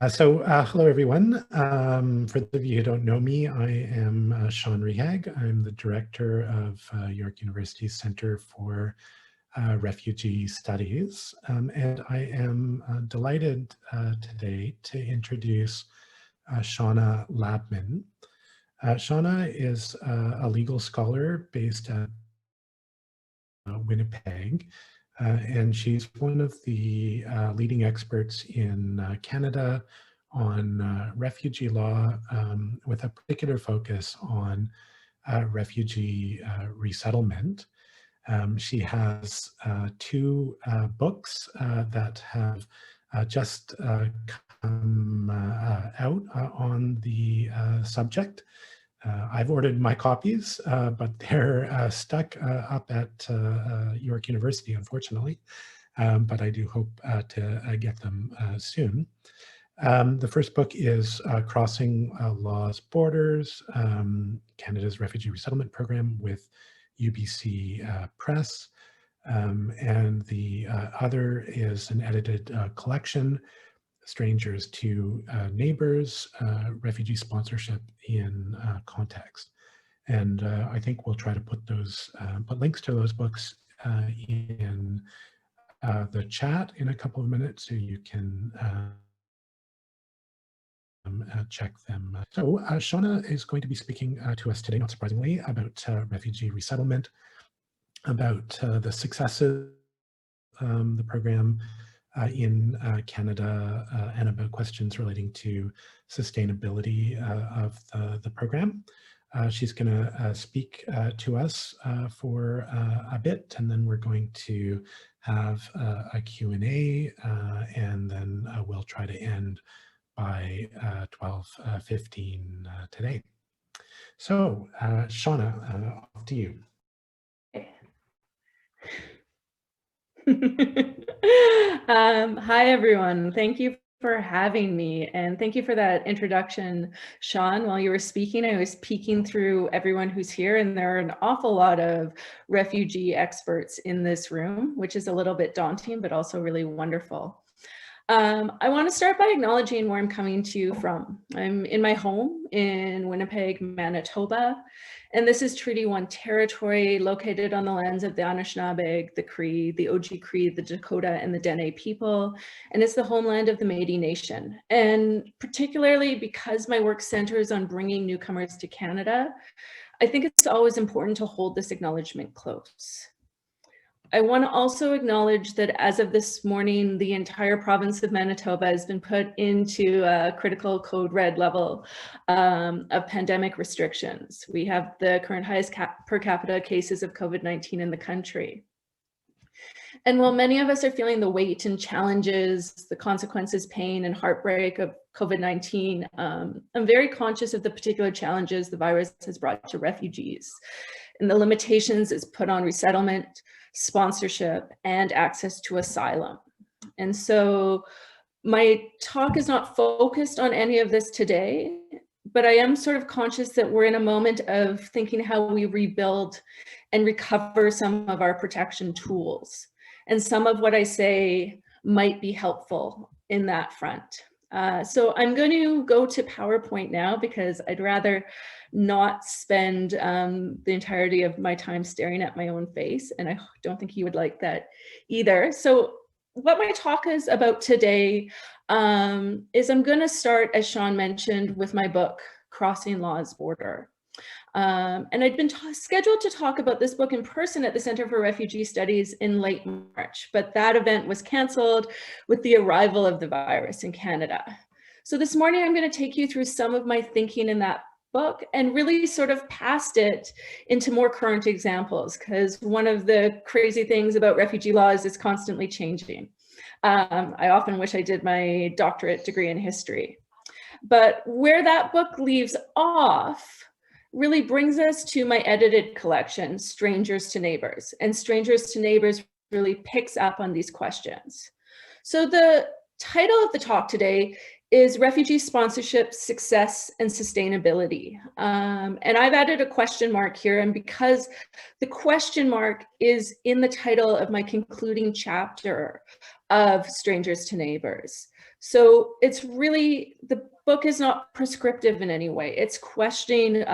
Hello, everyone. For those of you who don't know me, I am Shauna. I'm the director of York University's Center for Refugee Studies. And I am delighted today to introduce Shauna Labman. Shauna is a legal scholar based at Winnipeg. And she's one of the leading experts in Canada on refugee law, with a particular focus on refugee resettlement. She has two books that have just come out on the subject. I've ordered my copies, but they're stuck up at York University, unfortunately. But I do hope to get them soon. The first book is Crossing Law's Borders, Canada's Refugee Resettlement Program with UBC Press. And the other is an edited collection, Strangers to Neighbors, Refugee Sponsorship in Context. And I think we'll try to put links to those books in the chat in a couple of minutes so you can check them. So Shauna is going to be speaking to us today, not surprisingly, about refugee resettlement, about the successes of the program in Canada, and about questions relating to sustainability of the program. She's going to speak to us for a bit, and then we're going to have a Q&A, and then we'll try to end by 12:15 today. So, Shauna, off to you. Hi, everyone. Thank you for having me, and thank you for that introduction, Sean. While you were speaking, I was peeking through everyone who's here, and there are an awful lot of refugee experts in this room, which is a little bit daunting, but also really wonderful. I want to start by acknowledging where I'm coming to you from. I'm in my home in Winnipeg, Manitoba, and this is Treaty 1 territory located on the lands of the Anishinaabe, the Cree, the Oji Cree, the Dakota, and the Dene people, and it's the homeland of the Métis Nation. And particularly because my work centers on bringing newcomers to Canada, I think it's always important to hold this acknowledgement close. I want to also acknowledge that as of this morning, the entire province of Manitoba has been put into a critical code red level of pandemic restrictions. We have the current highest per capita cases of COVID-19 in the country. And while many of us are feeling the weight and challenges, the consequences, pain, and heartbreak of COVID-19, I'm very conscious of the particular challenges the virus has brought to refugees and the limitations it's put on resettlement, sponsorship, and access to asylum. And so my talk is not focused on any of this today, but I am sort of conscious that we're in a moment of thinking how we rebuild and recover some of our protection tools. And some of what I say might be helpful in that front. So I'm going to go to PowerPoint now because I'd rather not spend the entirety of my time staring at my own face, and I don't think you would like that either. So what my talk is about today is I'm going to start, as Sean mentioned, with my book, Crossing Law's Border. And I'd been scheduled to talk about this book in person at the Center for Refugee Studies in late March, but that event was canceled with the arrival of the virus in Canada. So this morning, I'm going to take you through some of my thinking in that book and really sort of passed it into more current examples, because one of the crazy things about refugee law is it's constantly changing. I often wish I did my doctorate degree in history. But where that book leaves off really brings us to my edited collection, Strangers to Neighbors. And Strangers to Neighbors really picks up on these questions. So the title of the talk today is Refugee Sponsorship, Success, and Sustainability. And I've added a question mark here, and because the question mark is in the title of my concluding chapter of Strangers to Neighbors. So it's really, the book is not prescriptive in any way. It's questioning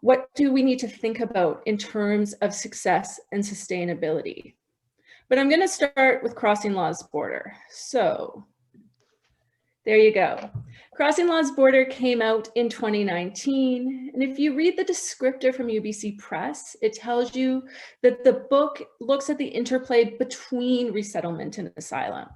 what do we need to think about in terms of success and sustainability. But I'm going to start with Crossing Law's Border. So there you go. Crossing Law's Border came out in 2019. And if you read the descriptor from UBC Press, it tells you that the book looks at the interplay between resettlement and asylum.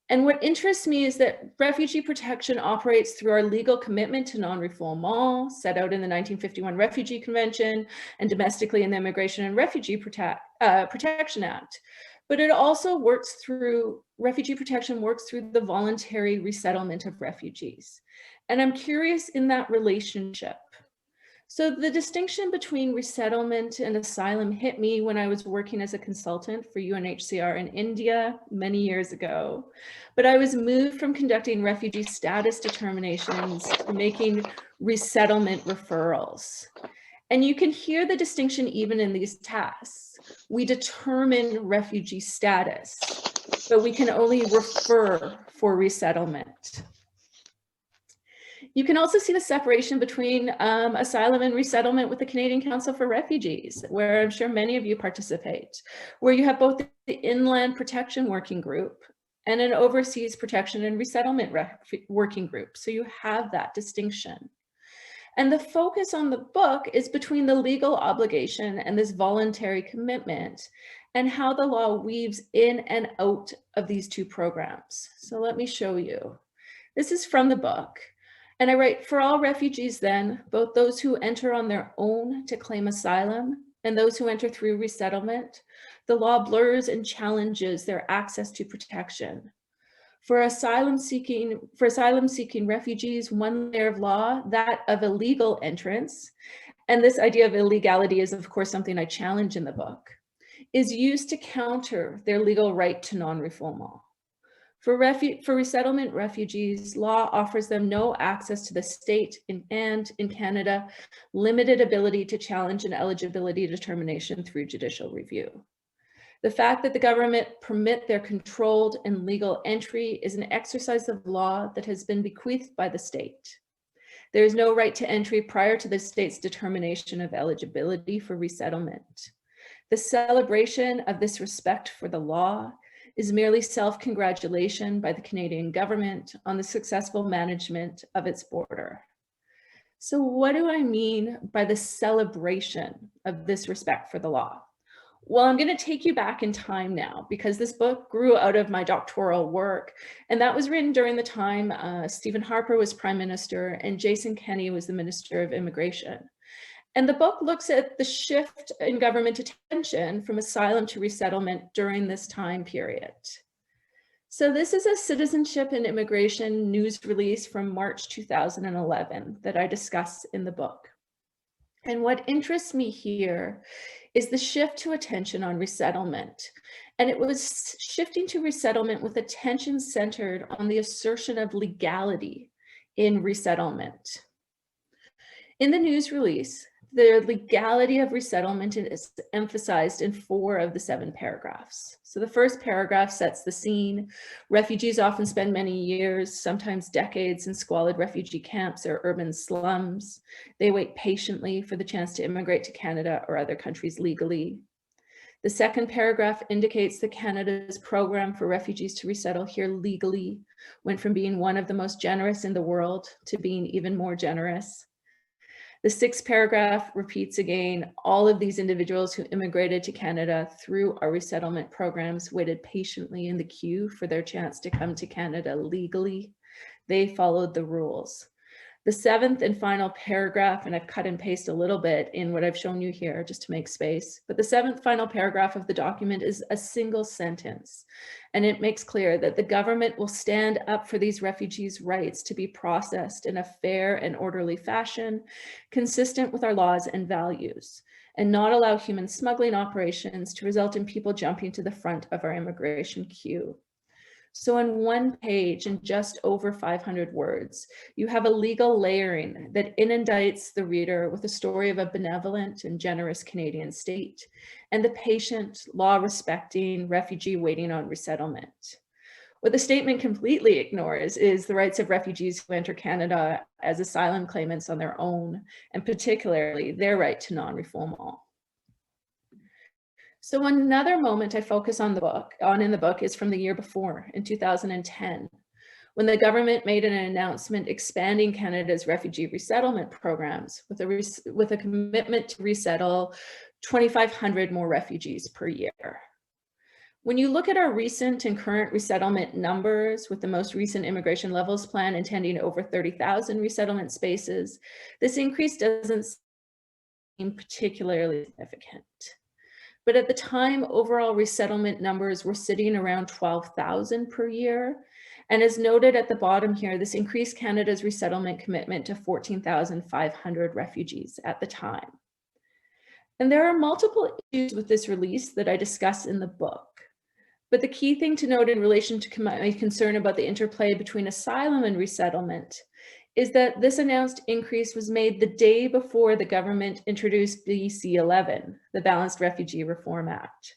And what interests me is that refugee protection operates through our legal commitment to non-refoulement, set out in the 1951 Refugee Convention and domestically in the Immigration and Refugee Protection Act. But it also works through, refugee protection works through the voluntary resettlement of refugees. And I'm curious in that relationship. So the distinction between resettlement and asylum hit me when I was working as a consultant for UNHCR in India many years ago. But I was moved from conducting refugee status determinations to making resettlement referrals. And you can hear the distinction even in these tasks. We determine refugee status, but we can only refer for resettlement. You can also see the separation between asylum and resettlement with the Canadian Council for Refugees, where I'm sure many of you participate, where you have both the Inland Protection Working Group and an Overseas Protection and Resettlement Working Group. So you have that distinction. And the focus on the book is between the legal obligation and this voluntary commitment and how the law weaves in and out of these two programs. So let me show you. This is from the book. And I write, for all refugees then, both those who enter on their own to claim asylum and those who enter through resettlement, the law blurs and challenges their access to protection. For asylum seeking refugees, one layer of law, that of illegal entrance, and this idea of illegality is of course something I challenge in the book, is used to counter their legal right to non-refoulement. For resettlement refugees, law offers them no access to the state and in Canada, limited ability to challenge an eligibility determination through judicial review. The fact that the government permit their controlled and legal entry is an exercise of law that has been bequeathed by the state. There is no right to entry prior to the state's determination of eligibility for resettlement. The celebration of this respect for the law is merely self-congratulation by the Canadian government on the successful management of its border. So what do I mean by the celebration of this respect for the law? Well, I'm going to take you back in time now because this book grew out of my doctoral work, and that was written during the time Stephen Harper was Prime Minister and Jason Kenney was the Minister of Immigration. And the book looks at the shift in government attention from asylum to resettlement during this time period. So this is a citizenship and immigration news release from March 2011 that I discuss in the book. And what interests me here is the shift to attention on resettlement. And it was shifting to resettlement with attention centered on the assertion of legality in resettlement. In the news release, the legality of resettlement is emphasized in 4 of the 7 paragraphs. So the first paragraph sets the scene. Refugees often spend many years, sometimes decades, in squalid refugee camps or urban slums. They wait patiently for the chance to immigrate to Canada or other countries legally. The second paragraph indicates that Canada's program for refugees to resettle here legally went from being one of the most generous in the world to being even more generous. The 6th paragraph repeats again, all of these individuals who immigrated to Canada through our resettlement programs waited patiently in the queue for their chance to come to Canada legally. They followed the rules. The 7th and final paragraph, and I've cut and pasted a little bit in what I've shown you here just to make space, but the 7th final paragraph of the document is a single sentence, and it makes clear that the government will stand up for these refugees' rights to be processed in a fair and orderly fashion, consistent with our laws and values, and not allow human smuggling operations to result in people jumping to the front of our immigration queue. So on one page and just over 500 words, you have a legal layering that inundates the reader with a story of a benevolent and generous Canadian state and the patient, law-respecting refugee waiting on resettlement. What the statement completely ignores is the rights of refugees who enter Canada as asylum claimants on their own, and particularly their right to non-refoulement. So another moment I focus on in the book is from the year before, in 2010, when the government made an announcement expanding Canada's refugee resettlement programs with a commitment to resettle 2,500 more refugees per year. When you look at our recent and current resettlement numbers, with the most recent immigration levels plan intending over 30,000 resettlement spaces, this increase doesn't seem particularly significant. But at the time, overall resettlement numbers were sitting around 12,000 per year. And as noted at the bottom here, this increased Canada's resettlement commitment to 14,500 refugees at the time. And there are multiple issues with this release that I discuss in the book. But the key thing to note in relation to my concern about the interplay between asylum and resettlement is that this announced increase was made the day before the government introduced BC 11, the Balanced Refugee Reform Act.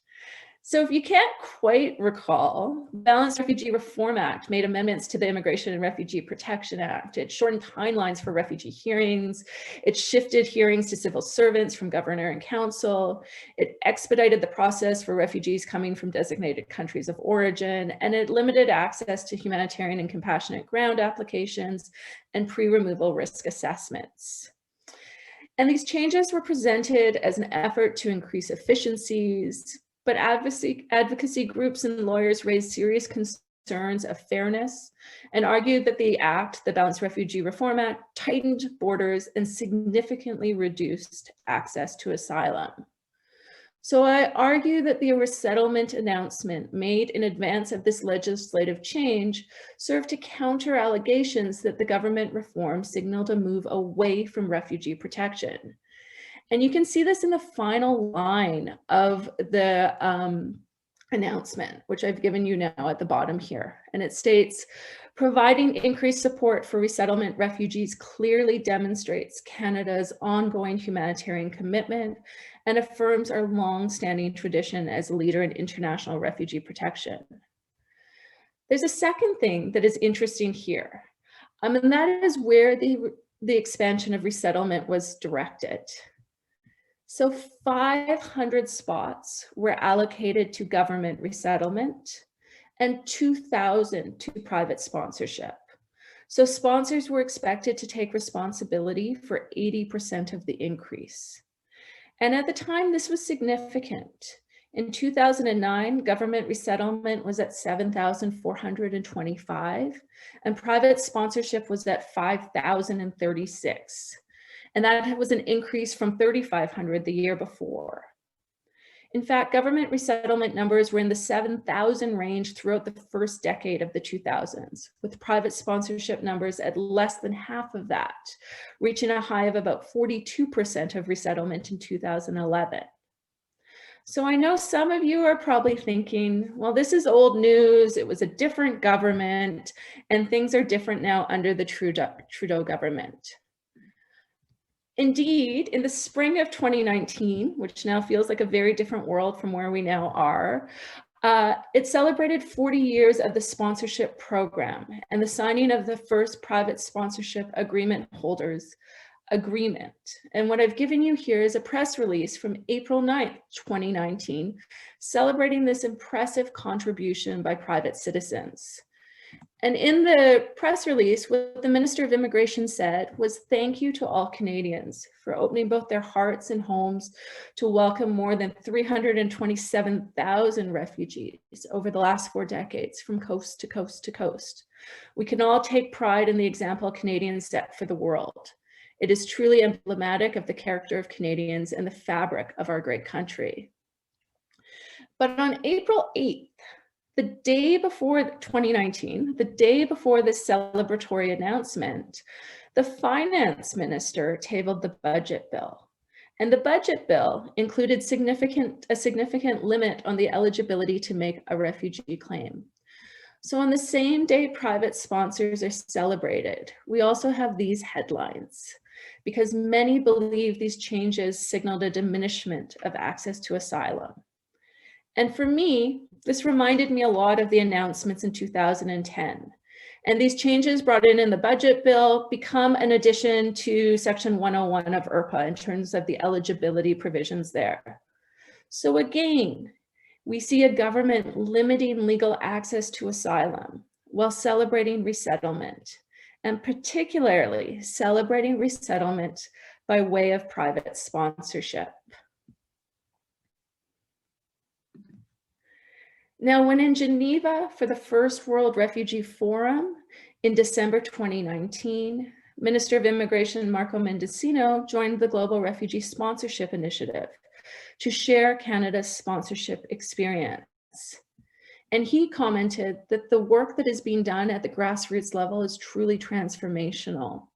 So if you can't quite recall, the Balanced Refugee Reform Act made amendments to the Immigration and Refugee Protection Act. It shortened timelines for refugee hearings. It shifted hearings to civil servants from governor and council. It expedited the process for refugees coming from designated countries of origin, and it limited access to humanitarian and compassionate ground applications and pre-removal risk assessments. And these changes were presented as an effort to increase efficiencies, but advocacy groups and lawyers raised serious concerns of fairness and argued that the act, the Balanced Refugee Reform Act, tightened borders and significantly reduced access to asylum. So I argue that the resettlement announcement made in advance of this legislative change served to counter allegations that the government reform signaled a move away from refugee protection. And you can see this in the final line of the announcement, which I've given you now at the bottom here. And it states, providing increased support for resettlement refugees clearly demonstrates Canada's ongoing humanitarian commitment and affirms our long-standing tradition as a leader in international refugee protection. There's a second thing that is interesting here, and that is where the expansion of resettlement was directed. So 500 spots were allocated to government resettlement and 2,000 to private sponsorship. So sponsors were expected to take responsibility for 80% of the increase. And at the time, this was significant. In 2009, government resettlement was at 7,425, and private sponsorship was at 5,036. And that was an increase from 3,500 the year before. In fact, government resettlement numbers were in the 7,000 range throughout the first decade of the 2000s, with private sponsorship numbers at less than half of that, reaching a high of about 42% of resettlement in 2011. So I know some of you are probably thinking, well, this is old news. It was a different government, and things are different now under the Trudeau government. Indeed, in the spring of 2019, which now feels like a very different world from where we now are, it celebrated 40 years of the sponsorship program and the signing of the first private sponsorship agreement holders agreement. And what I've given you here is a press release from April 9th, 2019, celebrating this impressive contribution by private citizens. And in the press release, what the Minister of Immigration said was, thank you to all Canadians for opening both their hearts and homes to welcome more than 327,000 refugees over the last 4 decades from coast to coast to coast. We can all take pride in the example Canadians set for the world. It is truly emblematic of the character of Canadians and the fabric of our great country. But on April 8th, the day before 2019, the day before this celebratory announcement, the finance minister tabled the budget bill. And the budget bill included a significant limit on the eligibility to make a refugee claim. So on the same day private sponsors are celebrated, we also have these headlines, because many believe these changes signaled a diminishment of access to asylum. And for me, This reminded me a lot of the announcements in 2010. And these changes brought in the budget bill become an addition to Section 101 of IRPA in terms of the eligibility provisions there. So again, we see a government limiting legal access to asylum while celebrating resettlement, and particularly celebrating resettlement by way of private sponsorship. Now, when in Geneva for the First World Refugee Forum in December 2019, Minister of Immigration Marco Mendicino joined the Global Refugee Sponsorship Initiative to share Canada's sponsorship experience. And he commented that the work that is being done at the grassroots level is truly transformational.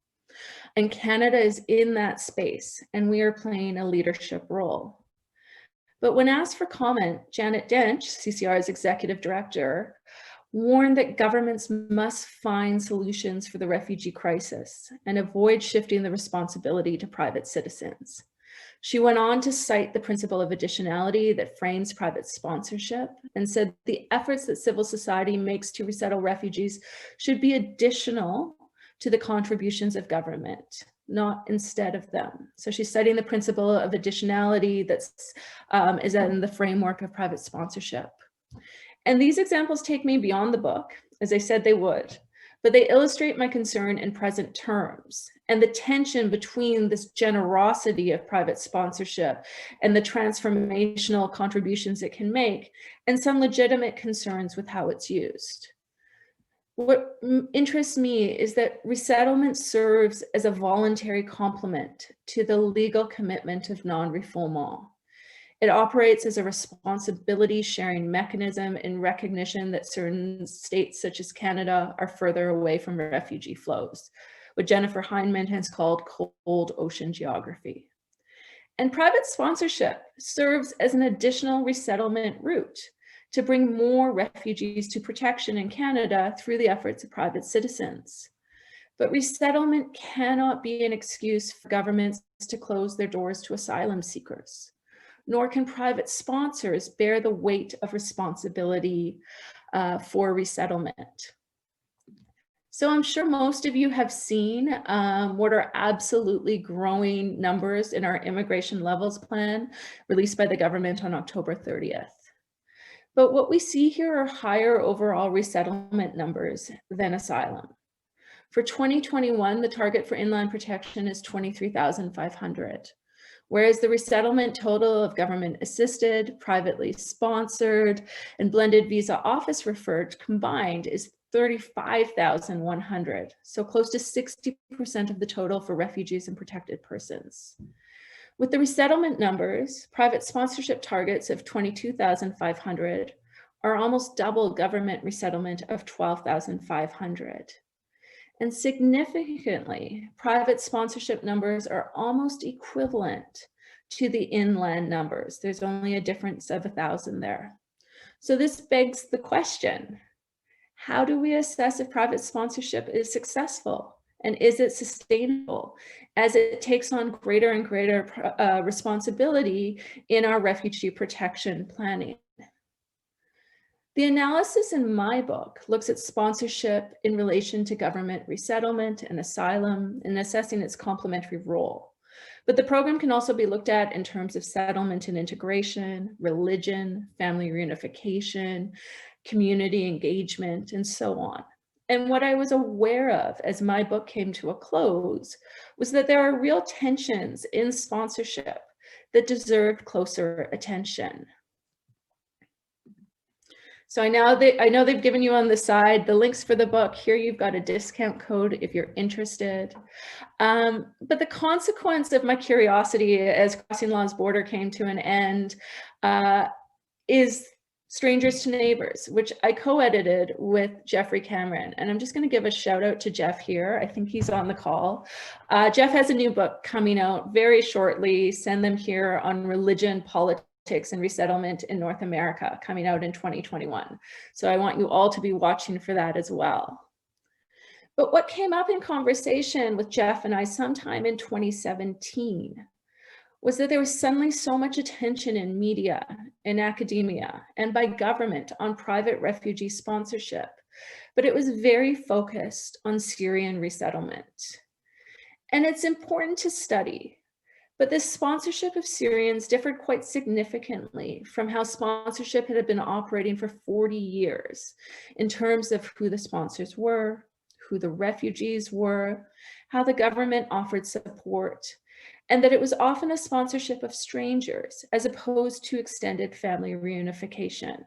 And Canada is in that space, and we are playing a leadership role. But when asked for comment, Janet Dench, CCR's executive director, warned that governments must find solutions for the refugee crisis and avoid shifting the responsibility to private citizens. She went on to cite the principle of additionality that frames private sponsorship and said the efforts that civil society makes to resettle refugees should be additional to the contributions of government, not instead of them. So she's citing the principle of additionality that is in the framework of private sponsorship. And these examples take me beyond the book, as I said they would, but they illustrate my concern in present terms and the tension between this generosity of private sponsorship and the transformational contributions it can make, and some legitimate concerns with how it's used. What interests me is that resettlement serves as a voluntary complement to the legal commitment of non-refoulement. It operates as a responsibility sharing mechanism in recognition that certain states such as Canada are further away from refugee flows, what Jennifer Heinemann has called cold ocean geography. And private sponsorship serves as an additional resettlement route to bring more refugees to protection in Canada through the efforts of private citizens. But resettlement cannot be an excuse for governments to close their doors to asylum seekers, nor can private sponsors bear the weight of responsibility for resettlement. So I'm sure most of you have seen what are absolutely growing numbers in our immigration levels plan released by the government on October 30th. But what we see here are higher overall resettlement numbers than asylum. For 2021, the target for inland protection is 23,500, whereas the resettlement total of government assisted, privately sponsored, and blended visa office referred combined is 35,100, so close to 60% of the total for refugees and protected persons. With the resettlement numbers, private sponsorship targets of 22,500 are almost double government resettlement of 12,500. And significantly, private sponsorship numbers are almost equivalent to the inland numbers. There's only a difference of 1,000 there. So this begs the question, how do we assess if private sponsorship is successful? And is it sustainable as it takes on greater and greater responsibility in our refugee protection planning? The analysis in my book looks at sponsorship in relation to government resettlement and asylum and assessing its complementary role. But the program can also be looked at in terms of settlement and integration, religion, family reunification, community engagement, and so on. And what I was aware of as my book came to a close was that there are real tensions in sponsorship that deserved closer attention. So I know they've given you on the side the links for the book. Here you've got a discount code if you're interested. But the consequence of my curiosity as Crossing Law's Border came to an end is Strangers to Neighbors, which I co-edited with Jeffrey Cameron. And I'm just going to give a shout out to Jeff here. I think he's on the call. Jeff has a new book coming out very shortly, Send Them Here, on religion, politics, and resettlement in North America, coming out in 2021. So I want you all to be watching for that as well. But what came up in conversation with Jeff and I sometime in 2017 was that there was suddenly so much attention in media, in academia, and by government on private refugee sponsorship, but it was very focused on Syrian resettlement. And it's important to study, but this sponsorship of Syrians differed quite significantly from how sponsorship had been operating for 40 years in terms of who the sponsors were, who the refugees were, how the government offered support, and that it was often a sponsorship of strangers as opposed to extended family reunification.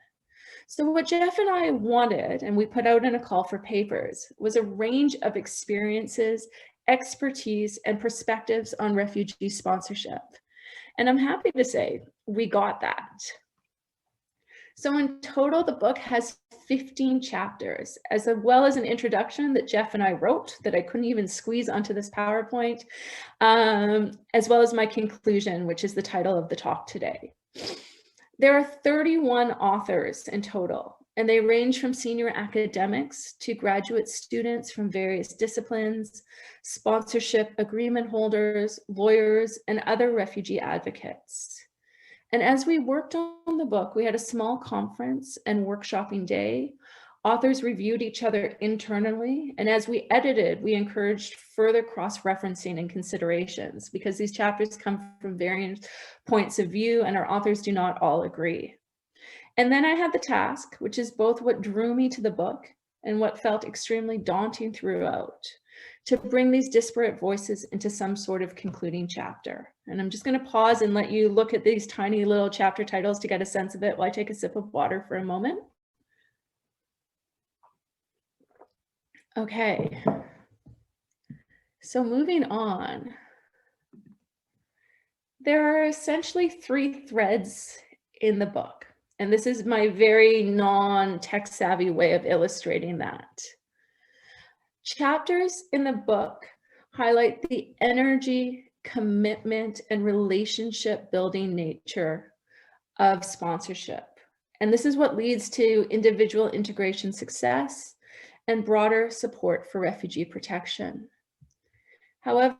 So what Jeff and I wanted, and we put out in a call for papers, was a range of experiences, expertise, and perspectives on refugee sponsorship. And I'm happy to say we got that. So in total, the book has 15 chapters, as well as an introduction that Jeff and I wrote that I couldn't even squeeze onto this PowerPoint, as well as my conclusion, which is the title of the talk today. There are 31 authors in total, and they range from senior academics to graduate students from various disciplines, sponsorship agreement holders, lawyers, and other refugee advocates. And as we worked on the book, we had a small conference and workshopping day. Authors reviewed each other internally, and as we edited, we encouraged further cross-referencing and considerations because these chapters come from varying points of view and our authors do not all agree. And then I had the task, which is both what drew me to the book and what felt extremely daunting throughout, to bring these disparate voices into some sort of concluding chapter. And I'm just going to pause and let you look at these tiny little chapter titles to get a sense of it while I take a sip of water for a moment. Okay, so moving on. There are essentially 3 threads in the book, and this is my very non-tech savvy way of illustrating that. Chapters in the book highlight the energy, commitment, and relationship building nature of sponsorship. And this is what leads to individual integration success and broader support for refugee protection. However,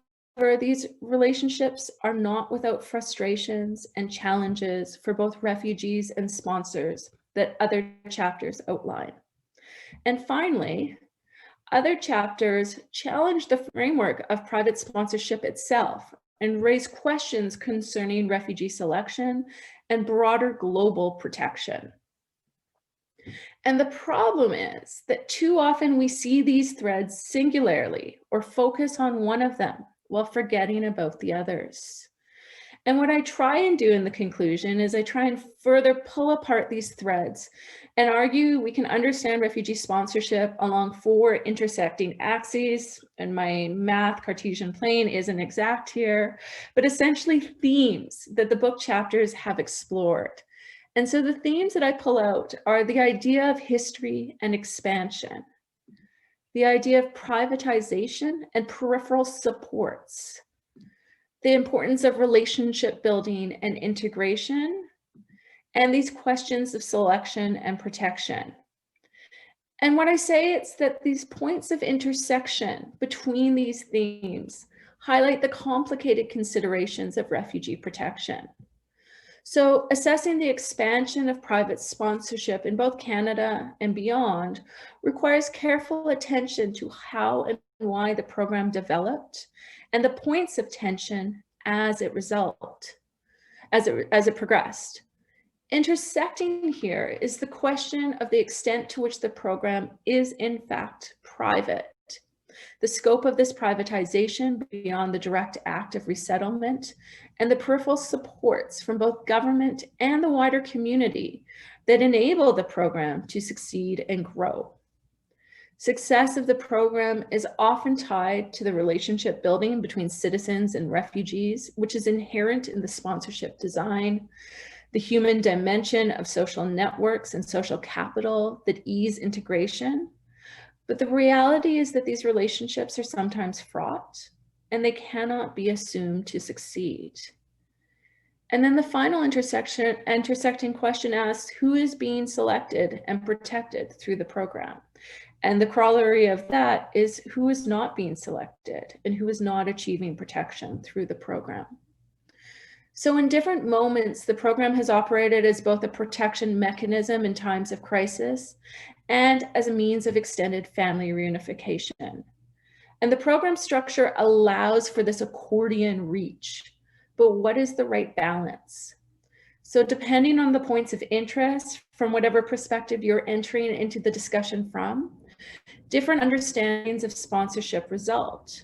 these relationships are not without frustrations and challenges for both refugees and sponsors that other chapters outline. And finally, other chapters challenge the framework of private sponsorship itself and raise questions concerning refugee selection and broader global protection. And the problem is that too often we see these threads singularly or focus on one of them while forgetting about the others. And what I try and do in the conclusion is I try and further pull apart these threads and argue we can understand refugee sponsorship along 4 intersecting axes, and my math Cartesian plane isn't exact here, but essentially themes that the book chapters have explored. And so the themes that I pull out are the idea of history and expansion, the idea of privatization and peripheral supports, the importance of relationship building and integration, and these questions of selection and protection. And when I say it's that these points of intersection between these themes highlight the complicated considerations of refugee protection. So assessing the expansion of private sponsorship in both Canada and beyond requires careful attention to how and why the program developed and the points of tension as it progressed. Intersecting here is the question of the extent to which the program is in fact private. The scope of this privatization beyond the direct act of resettlement, and the peripheral supports from both government and the wider community that enable the program to succeed and grow. Success of the program is often tied to the relationship building between citizens and refugees, which is inherent in the sponsorship design, the human dimension of social networks and social capital that ease integration. But the reality is that these relationships are sometimes fraught and they cannot be assumed to succeed. And then the final intersecting question asks, who is being selected and protected through the program? And the corollary of that is who is not being selected and who is not achieving protection through the program. So in different moments, the program has operated as both a protection mechanism in times of crisis and as a means of extended family reunification. And the program structure allows for this accordion reach, but what is the right balance? So depending on the points of interest from whatever perspective you're entering into the discussion from, different understandings of sponsorship result.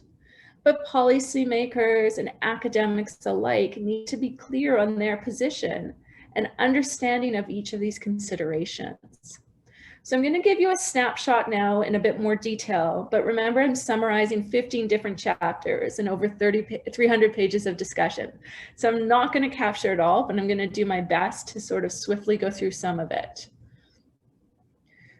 But policymakers and academics alike need to be clear on their position and understanding of each of these considerations. So I'm going to give you a snapshot now in a bit more detail, but remember I'm summarizing 15 different chapters and over 300 pages of discussion. So I'm not going to capture it all, but I'm going to do my best to sort of swiftly go through some of it.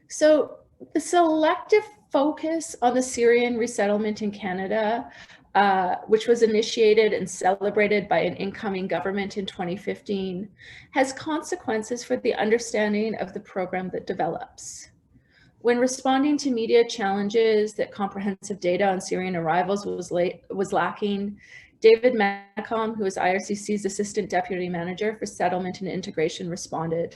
So the selective focus on the Syrian resettlement in Canada, which was initiated and celebrated by an incoming government in 2015, has consequences for the understanding of the program that develops. When responding to media challenges that comprehensive data on Syrian arrivals was lacking, David Manicom, who is IRCC's Assistant Deputy Manager for Settlement and Integration, responded,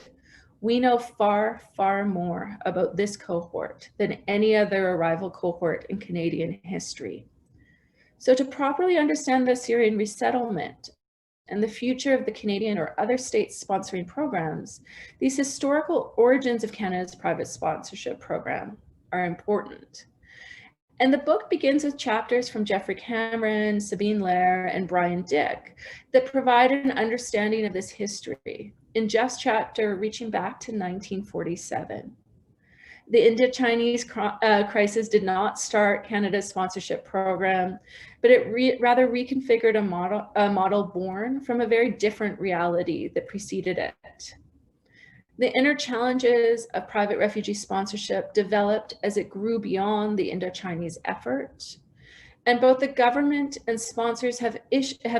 "We know far, far more about this cohort than any other arrival cohort in Canadian history." So to properly understand the Syrian resettlement and the future of the Canadian or other states sponsoring programs, these historical origins of Canada's private sponsorship program are important. And the book begins with chapters from Jeffrey Cameron, Sabine Lair, and Brian Dick that provide an understanding of this history, in Jeff's chapter reaching back to 1947. The Indo-Chinese crisis did not start Canada's sponsorship program, but it rather reconfigured a model born from a very different reality that preceded it. The inner challenges of private refugee sponsorship developed as it grew beyond the Indo-Chinese effort. And both the government and sponsors have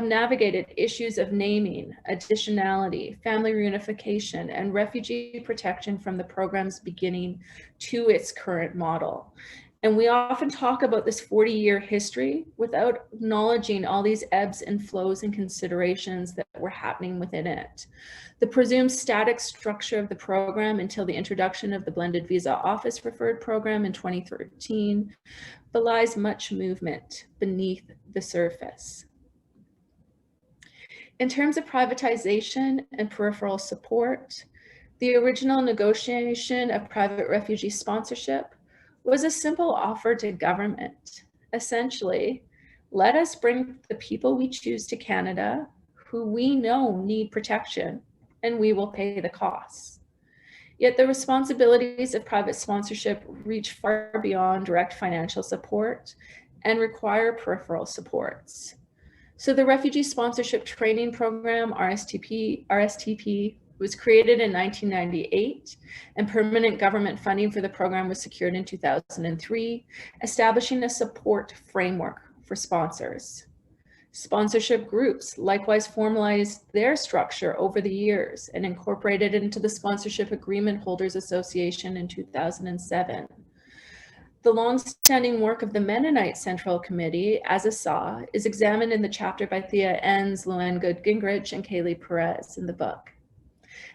navigated issues of naming, additionality, family reunification, and refugee protection from the program's beginning to its current model. And we often talk about this 40-year history without acknowledging all these ebbs and flows and considerations that were happening within it. The presumed static structure of the program until the introduction of the blended visa office referred program in 2013 belies much movement beneath the surface. In terms of privatization and peripheral support, the original negotiation of private refugee sponsorship was a simple offer to government. Essentially, let us bring the people we choose to Canada who we know need protection, and we will pay the costs. Yet the responsibilities of private sponsorship reach far beyond direct financial support and require peripheral supports. So the Refugee Sponsorship Training Program, RSTP, was created in 1998, and permanent government funding for the program was secured in 2003, establishing a support framework for sponsors. Sponsorship groups likewise formalized their structure over the years and incorporated it into the Sponsorship Agreement Holders Association in 2007. The long-standing work of the Mennonite Central Committee, as a SAW, is examined in the chapter by Thea Enns, Luann Good-Gingrich, and Kaylee Perez in the book.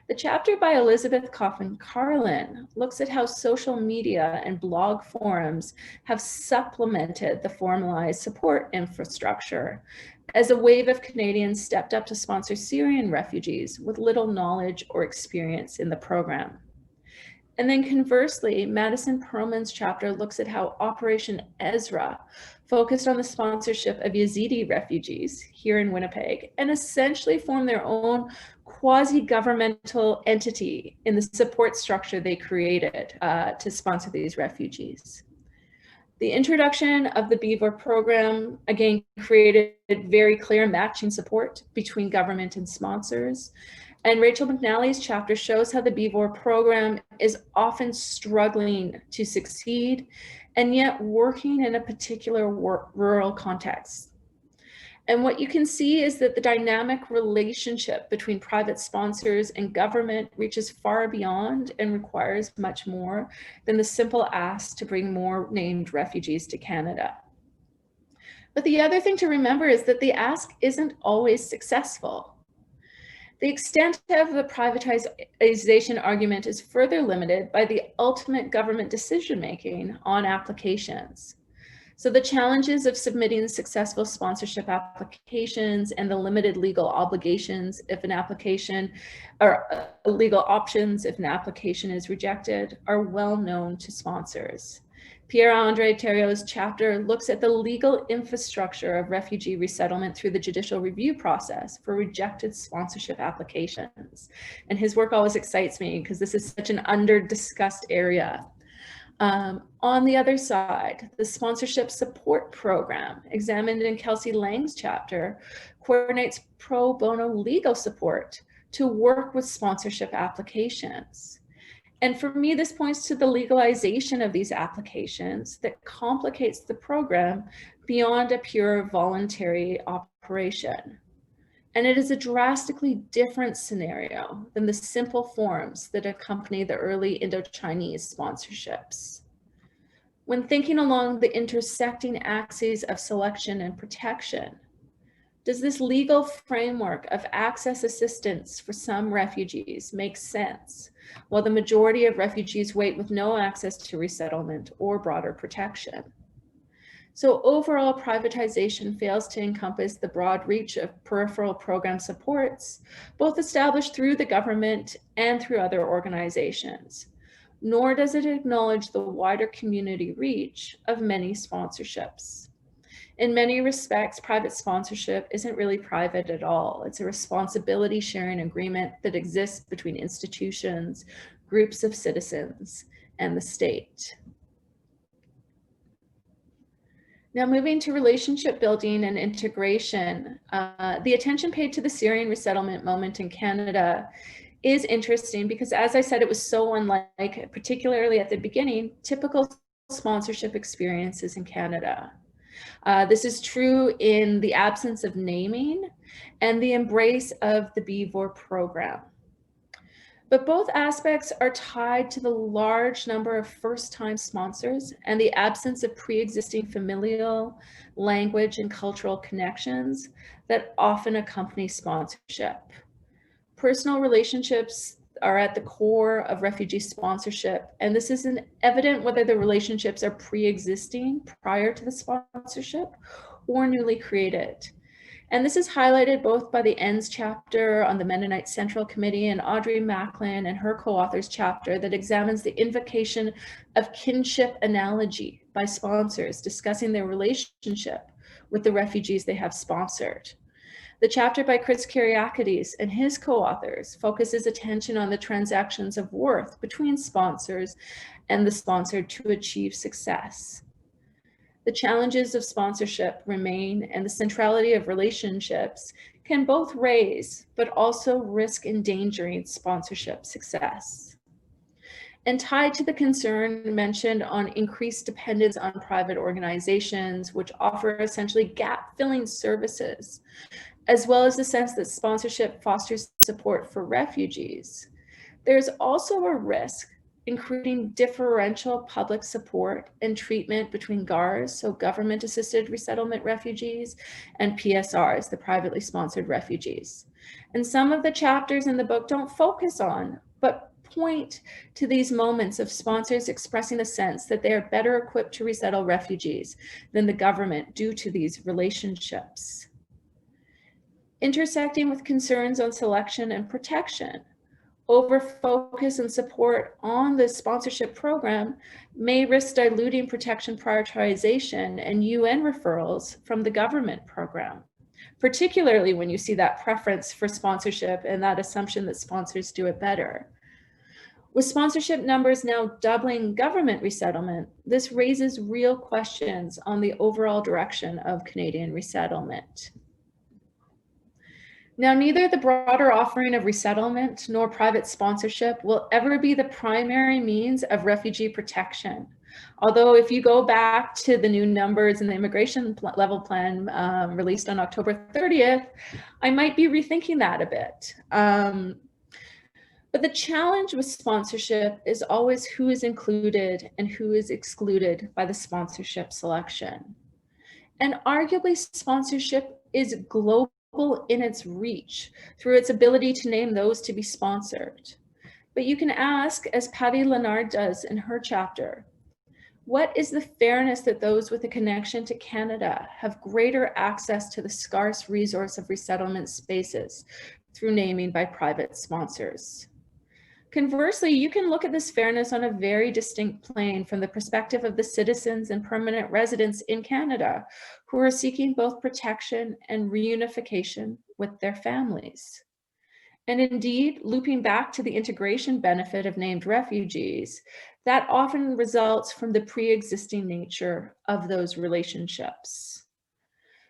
The chapter by Elizabeth Coffin-Carlin looks at how social media and blog forums have supplemented the formalized support infrastructure as a wave of Canadians stepped up to sponsor Syrian refugees with little knowledge or experience in the program. And then conversely, Madison Perlman's chapter looks at how Operation Ezra focused on the sponsorship of Yazidi refugees here in Winnipeg and essentially formed their own quasi-governmental entity in the support structure they created to sponsor these refugees. The introduction of the BVOR program, again, created very clear matching support between government and sponsors. And Rachel McNally's chapter shows how the BVOR program is often struggling to succeed and yet working in a particular rural context. And what you can see is that the dynamic relationship between private sponsors and government reaches far beyond and requires much more than the simple ask to bring more named refugees to Canada. But the other thing to remember is that the ask isn't always successful. The extent of the privatization argument is further limited by the ultimate government decision-making on applications. So the challenges of submitting successful sponsorship applications and the limited legal obligations if an application, or legal options if an application is rejected, are well known to sponsors. Pierre-Andre Thériault's chapter looks at the legal infrastructure of refugee resettlement through the judicial review process for rejected sponsorship applications. And his work always excites me because this is such an under-discussed area. On the other side, the sponsorship support program, examined in Kelsey Lang's chapter, coordinates pro bono legal support to work with sponsorship applications. And for me, this points to the legalization of these applications that complicates the program beyond a pure voluntary operation. And it is a drastically different scenario than the simple forms that accompany the early Indo-Chinese sponsorships. When thinking along the intersecting axes of selection and protection, does this legal framework of access assistance for some refugees make sense, while the majority of refugees wait with no access to resettlement or broader protection? So overall, privatization fails to encompass the broad reach of peripheral program supports, both established through the government and through other organizations, nor does it acknowledge the wider community reach of many sponsorships. In many respects, private sponsorship isn't really private at all. It's a responsibility sharing agreement that exists between institutions, groups of citizens, and the state. Now, moving to relationship building and integration, the attention paid to the Syrian resettlement moment in Canada is interesting because, as I said, it was so unlike, particularly at the beginning, typical sponsorship experiences in Canada. This is true in the absence of naming and the embrace of the BVOR program. But both aspects are tied to the large number of first-time sponsors and the absence of pre-existing familial, language, and cultural connections that often accompany sponsorship. Personal relationships are at the core of refugee sponsorship, and this isn't evident whether the relationships are pre-existing prior to the sponsorship or newly created. And this is highlighted both by the Ends chapter on the Mennonite Central Committee and Audrey Macklin and her co-authors chapter that examines the invocation of kinship analogy by sponsors discussing their relationship with the refugees they have sponsored. The chapter by Chris Kyriakides and his co-authors focuses attention on the transactions of worth between sponsors and the sponsored to achieve success. The challenges of sponsorship remain, and the centrality of relationships can both raise, but also risk endangering sponsorship success. And tied to the concern mentioned on increased dependence on private organizations, which offer essentially gap-filling services, as well as the sense that sponsorship fosters support for refugees, there's also a risk including differential public support and treatment between GARs, so government-assisted resettlement refugees, and PSRs, the privately sponsored refugees. And some of the chapters in the book don't focus on, but point to these moments of sponsors expressing a sense that they are better equipped to resettle refugees than the government due to these relationships. Intersecting with concerns on selection and protection, over focus and support on the sponsorship program may risk diluting protection prioritization and UN referrals from the government program, particularly when you see that preference for sponsorship and that assumption that sponsors do it better. With sponsorship numbers now doubling government resettlement, this raises real questions on the overall direction of Canadian resettlement. Now, neither the broader offering of resettlement nor private sponsorship will ever be the primary means of refugee protection. Although if you go back to the new numbers in the immigration level plan released on October 30th, I might be rethinking that a bit. But the challenge with sponsorship is always who is included and who is excluded by the sponsorship selection. And arguably, sponsorship is global global in its reach through its ability to name those to be sponsored. But you can ask, as Patty Leonard does in her chapter, what is the fairness that those with a connection to Canada have greater access to the scarce resource of resettlement spaces through naming by private sponsors? Conversely, you can look at this fairness on a very distinct plane from the perspective of the citizens and permanent residents in Canada who are seeking both protection and reunification with their families. And indeed, looping back to the integration benefit of named refugees, that often results from the pre-existing nature of those relationships.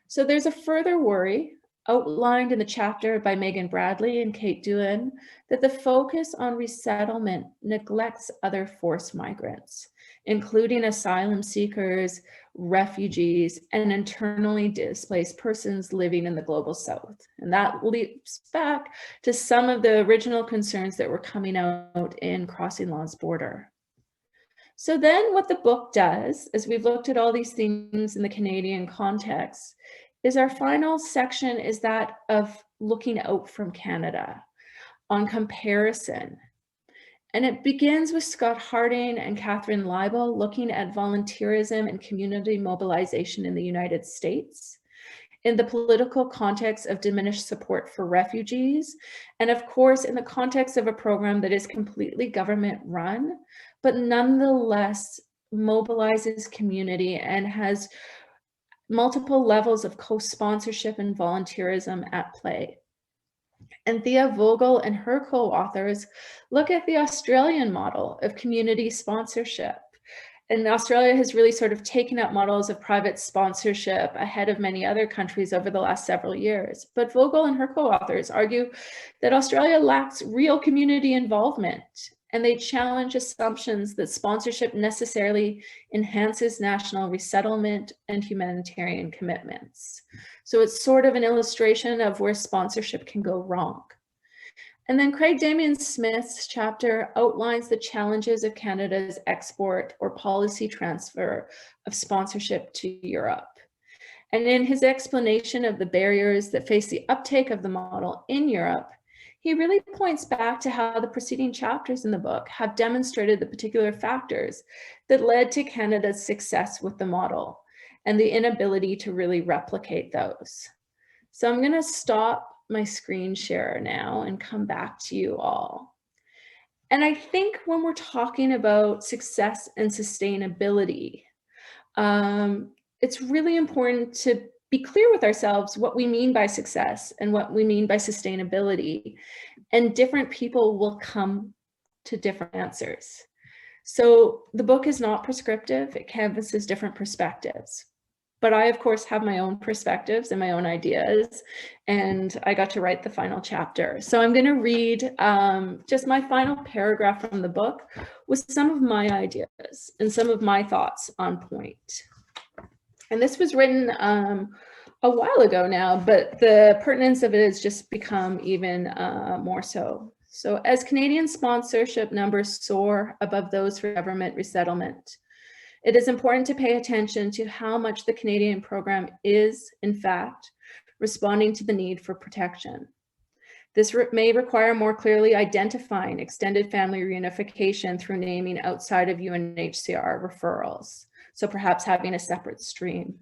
So there's a further worry outlined in the chapter by Megan Bradley and Kate Doohan that the focus on resettlement neglects other forced migrants, including asylum seekers, refugees, and internally displaced persons living in the global south. And that leaps back to some of the original concerns that were coming out in Crossing Law's Border. So then what the book does, as we've looked at all these things in the Canadian context, is our final section is that of looking out from Canada on comparison. And it begins with Scott Harding and Catherine Leibel looking at volunteerism and community mobilization in the United States in the political context of diminished support for refugees, and of course, in the context of a program that is completely government run, but nonetheless mobilizes community and has multiple levels of co-sponsorship and volunteerism at play. And Thea Vogel and her co-authors look at the Australian model of community sponsorship. And Australia has really sort of taken up models of private sponsorship ahead of many other countries over the last several years. But Vogel and her co-authors argue that Australia lacks real community involvement, and they challenge assumptions that sponsorship necessarily enhances national resettlement and humanitarian commitments. So it's sort of an illustration of where sponsorship can go wrong. And then Craig Damian Smith's chapter outlines the challenges of Canada's export or policy transfer of sponsorship to Europe. And in his explanation of the barriers that face the uptake of the model in Europe, he really points back to how the preceding chapters in the book have demonstrated the particular factors that led to Canada's success with the model and the inability to really replicate those. So I'm going to stop my screen share now and come back to you all. And I think when we're talking about success and sustainability, it's really important to be clear with ourselves what we mean by success and what we mean by sustainability. And different people will come to different answers. So the book is not prescriptive, it canvasses different perspectives. But I, of course, have my own perspectives and my own ideas, and I got to write the final chapter. So I'm going to read just my final paragraph from the book with some of my ideas and some of my thoughts on point. And this was written a while ago now, but the pertinence of it has just become even more so. So as Canadian sponsorship numbers soar above those for government resettlement, it is important to pay attention to how much the Canadian program is, in fact, responding to the need for protection. This may require more clearly identifying extended family reunification through naming outside of UNHCR referrals, so perhaps having a separate stream.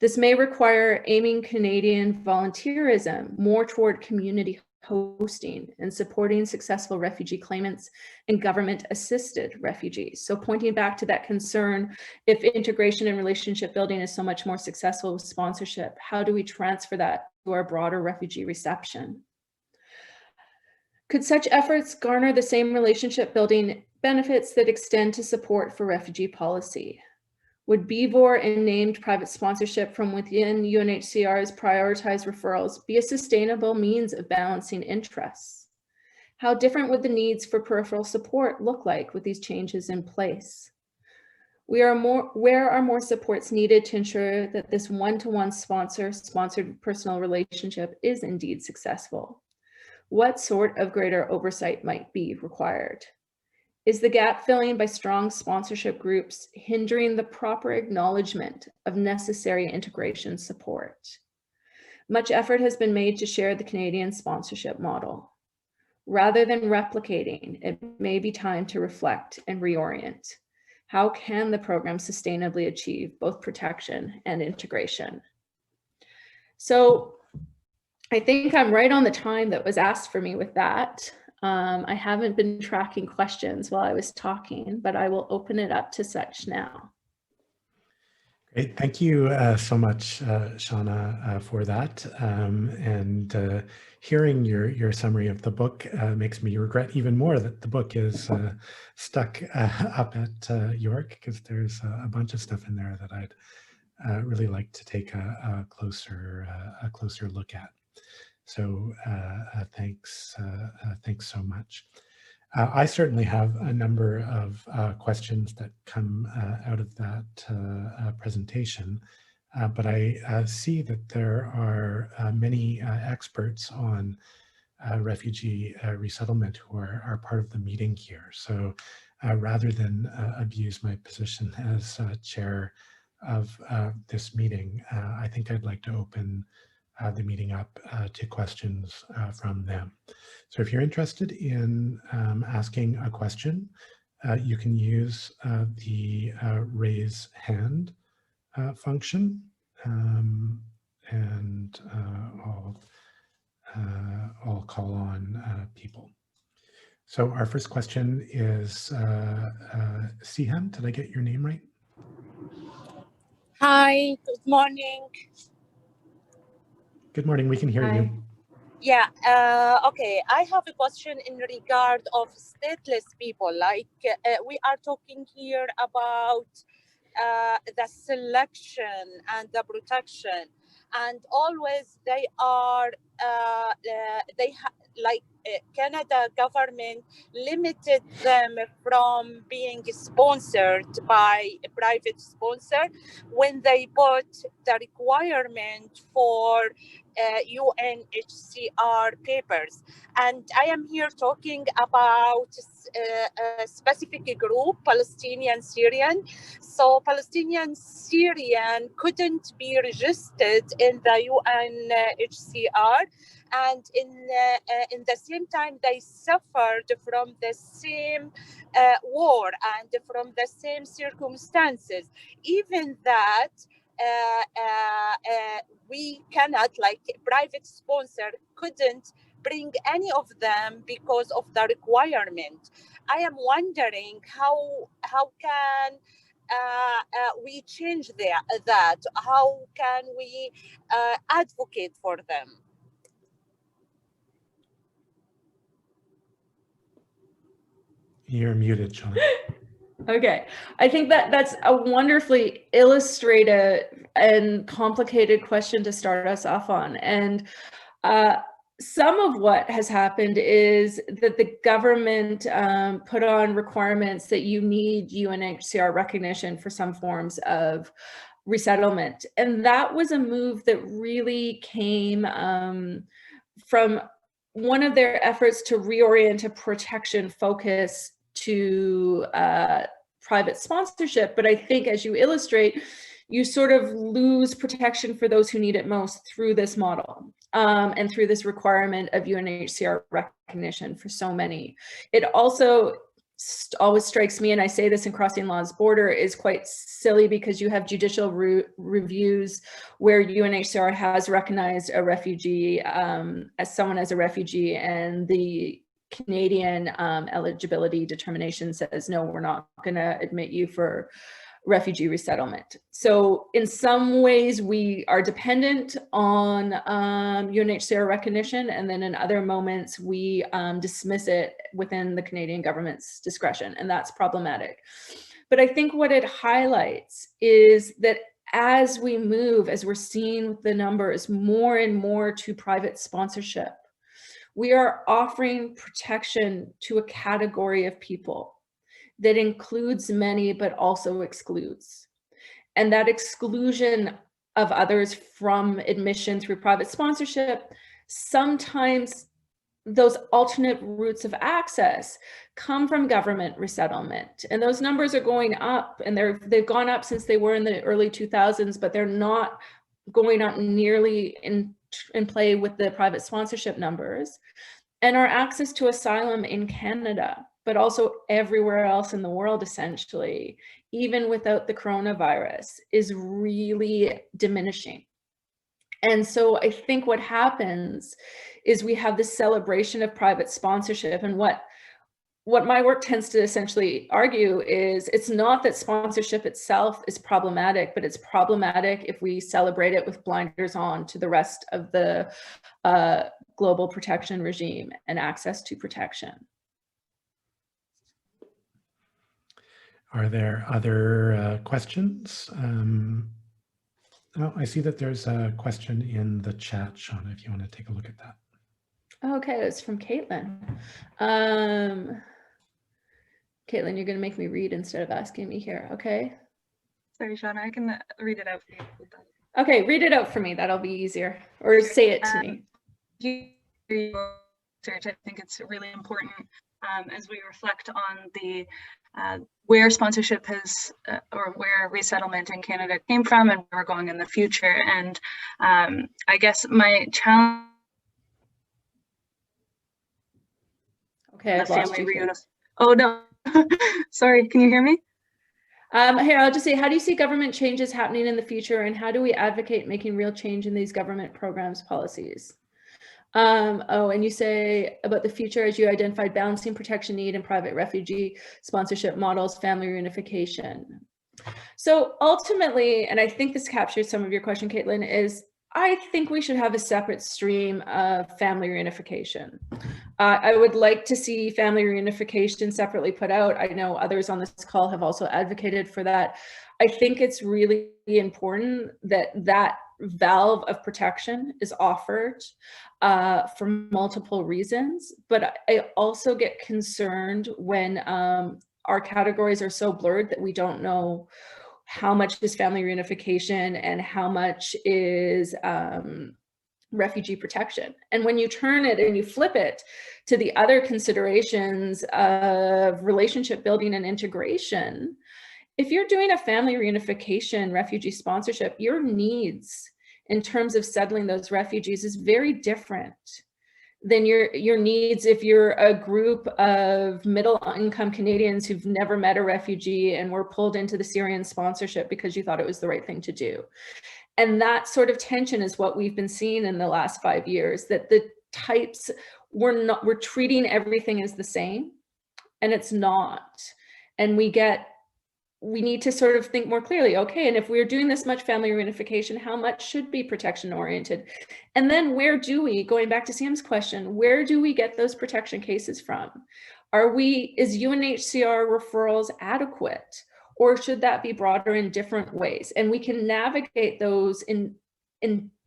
This may require aiming Canadian volunteerism more toward community hosting and supporting successful refugee claimants and government-assisted refugees. So pointing back to that concern, if integration and relationship building is so much more successful with sponsorship, how do we transfer that to our broader refugee reception? Could such efforts garner the same relationship building benefits that extend to support for refugee policy? Would BVOR and named private sponsorship from within UNHCR's prioritized referrals be a sustainable means of balancing interests? How different would the needs for peripheral support look like with these changes in place? Where are more supports needed to ensure that this one-to-one sponsored personal relationship is indeed successful? What sort of greater oversight might be required? Is the gap filling by strong sponsorship groups hindering the proper acknowledgement of necessary integration support? Much effort has been made to share the Canadian sponsorship model. Rather than replicating, it may be time to reflect and reorient. How can the program sustainably achieve both protection and integration? So I think I'm right on the time that was asked for me with that. I haven't been tracking questions while I was talking, but I will open it up to such now. Great, thank you so much, Shauna, for that. Hearing your summary of the book makes me regret even more that the book is stuck up at York, because there's a bunch of stuff in there that I'd really like to take a closer look at. So thanks so much. I certainly have a number of questions that come out of that presentation, but I see that there are many experts on refugee resettlement who are part of the meeting here. So rather than abuse my position as chair of this meeting, I think I'd like to open the meeting up to questions from them. So if you're interested in asking a question, you can use the raise hand function, and I'll call on people. So our first question is Sihan. Did I get your name right? Hi, good morning. Good morning, we can hear you. Yeah, okay, I have a question in regard of stateless people. Like we are talking here about the selection and the protection, and always they are, Canada government limited them from being sponsored by a private sponsor when they put the requirement for UNHCR papers. And I am here talking about a specific group, Palestinian Syrian. So Palestinian Syrian couldn't be registered in the UNHCR, and in the same time they suffered from the same war and from the same circumstances. Even that we cannot, like private sponsor couldn't bring any of them because of the requirement. I am wondering how can we change that? How can we advocate for them? You're muted, Shauna. Okay, I think that's a wonderfully illustrated and complicated question to start us off on. And some of what has happened is that the government put on requirements that you need UNHCR recognition for some forms of resettlement. And that was a move that really came from one of their efforts to reorient a protection focus to private sponsorship. But I think, as you illustrate, you sort of lose protection for those who need it most through this model and through this requirement of UNHCR recognition for so many. It also always strikes me, and I say this in Crossing Law's Border, is quite silly because you have judicial reviews where UNHCR has recognized a refugee as someone as a refugee, and the Canadian eligibility determination says, no, we're not going to admit you for refugee resettlement. So in some ways we are dependent on UNHCR recognition, and then in other moments we dismiss it within the Canadian government's discretion, and that's problematic. But I think what it highlights is that as we move, as we're seeing the numbers more and more to private sponsorship, we are offering protection to a category of people that includes many, but also excludes. And that exclusion of others from admission through private sponsorship, sometimes those alternate routes of access come from government resettlement. And those numbers are going up, and they've gone up since they were in the early 2000s, but they're not going up nearly in in play with the private sponsorship numbers, and our access to asylum in Canada, but also everywhere else in the world, essentially, even without the coronavirus, is really diminishing. And so I think what happens is we have this celebration of private sponsorship, and what my work tends to essentially argue is it's not that sponsorship itself is problematic, but it's problematic if we celebrate it with blinders on to the rest of the global protection regime and access to protection. Are there other questions? Oh, I see that there's a question in the chat, Shauna, if you want to take a look at that. Okay, it's from Caitlin. Caitlin, you're going to make me read instead of asking me here, okay? Sorry, Shauna, I can read it out for you. Okay, read it out for me. That'll be easier. Or say it to me. Research, I think it's really important as we reflect on the where sponsorship has or where resettlement in Canada came from and where we're going in the future. And I guess my challenge. Okay, I've lost you here. Oh no, sorry, can you hear me? Here, I'll just say, how do you see government changes happening in the future, and how do we advocate making real change in these government programs, policies? Oh, and you say about the future as you identified balancing protection need and private refugee sponsorship models, family reunification. So ultimately, and I think this captures some of your question, Caitlin, is I think we should have a separate stream of family reunification. I would like to see family reunification separately put out. I know others on this call have also advocated for that. I think it's really important that that valve of protection is offered for multiple reasons, but I also get concerned when our categories are so blurred that we don't know how much is family reunification and how much is refugee protection. And when you turn it and you flip it to the other considerations of relationship building and integration, if you're doing a family reunification, refugee sponsorship, your needs in terms of settling those refugees is very different than your needs if you're a group of middle income Canadians who've never met a refugee and were pulled into the Syrian sponsorship because you thought it was the right thing to do. And that sort of tension is what we've been seeing in the last 5 years, that the types, we're treating everything as the same, and it's not. And we need to sort of think more clearly, okay, and if we're doing this much family reunification, how much should be protection oriented? And then where do we, going back to Sam's question, where do we get those protection cases from? Is UNHCR referrals adequate? Or should that be broader in different ways? And we can navigate those in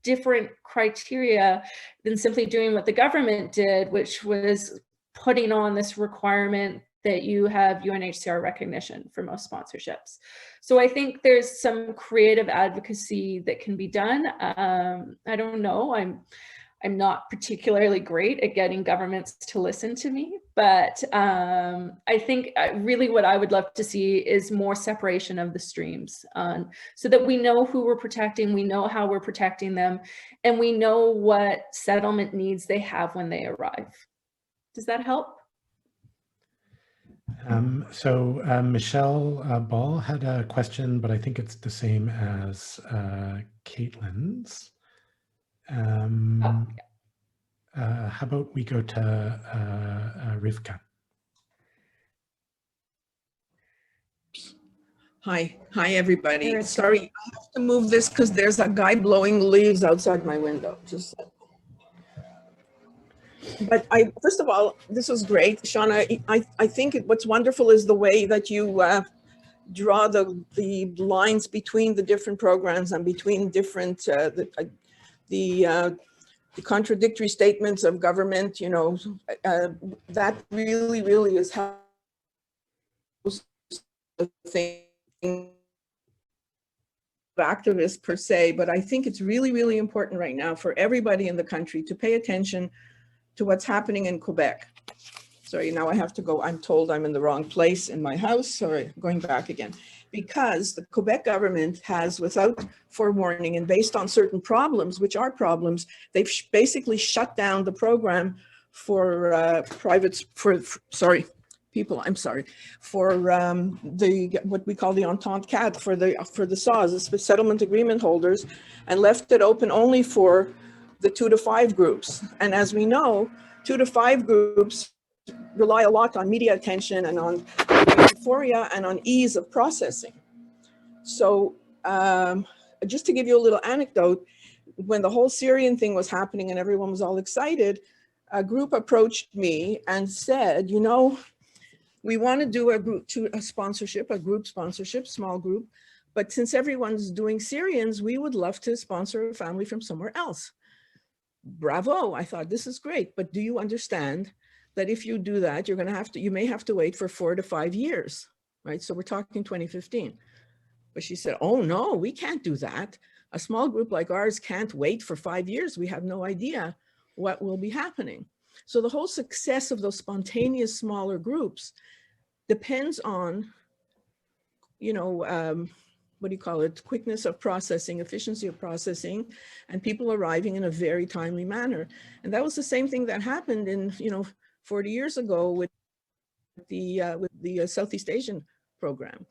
different criteria than simply doing what the government did, which was putting on this requirement that you have UNHCR recognition for most sponsorships. So I think there's some creative advocacy that can be done. I don't know, I'm not particularly great at getting governments to listen to me, but I think really what I would love to see is more separation of the streams so that we know who we're protecting, we know how we're protecting them, and we know what settlement needs they have when they arrive. Does that help? Michelle Ball had a question, but I think it's the same as Caitlin's. How about we go to Rivka? Hi everybody. Sorry, I have to move this because there's a guy blowing leaves outside my window. But first of all, this was great, Shauna. I think what's wonderful is the way that you draw the lines between the different programs and between different the contradictory statements of government. You know, that really is how the thing activists per se. But I think it's really important right now for everybody in the country to pay attention to what's happening in Quebec. Sorry, now I have to go. I'm told I'm in the wrong place in my house. Sorry, going back again. Because the Quebec government has, without forewarning and based on certain problems, which are problems, they've basically shut down the program for what we call the Entente Cadre for the SAWS, the settlement agreement holders, and left it open only for the 2 to 5 groups. And as we know, 2 to 5 groups rely a lot on media attention and on euphoria and on ease of processing. So just to give you a little anecdote, when the whole Syrian thing was happening and everyone was all excited, a group approached me and said, you know, we want to do a group sponsorship, small group, but since everyone's doing Syrians, we would love to sponsor a family from somewhere else. Bravo, I thought, this is great, but do you understand that if you do that, you may have to wait for 4 to 5 years, right? So we're talking 2015. But she said, oh no, we can't do that. A small group like ours can't wait for 5 years. We have no idea what will be happening. So the whole success of those spontaneous smaller groups depends on, you know, what do you call it? Quickness of processing, efficiency of processing, and people arriving in a very timely manner. And that was the same thing that happened in, 40 years ago with the Southeast Asian program.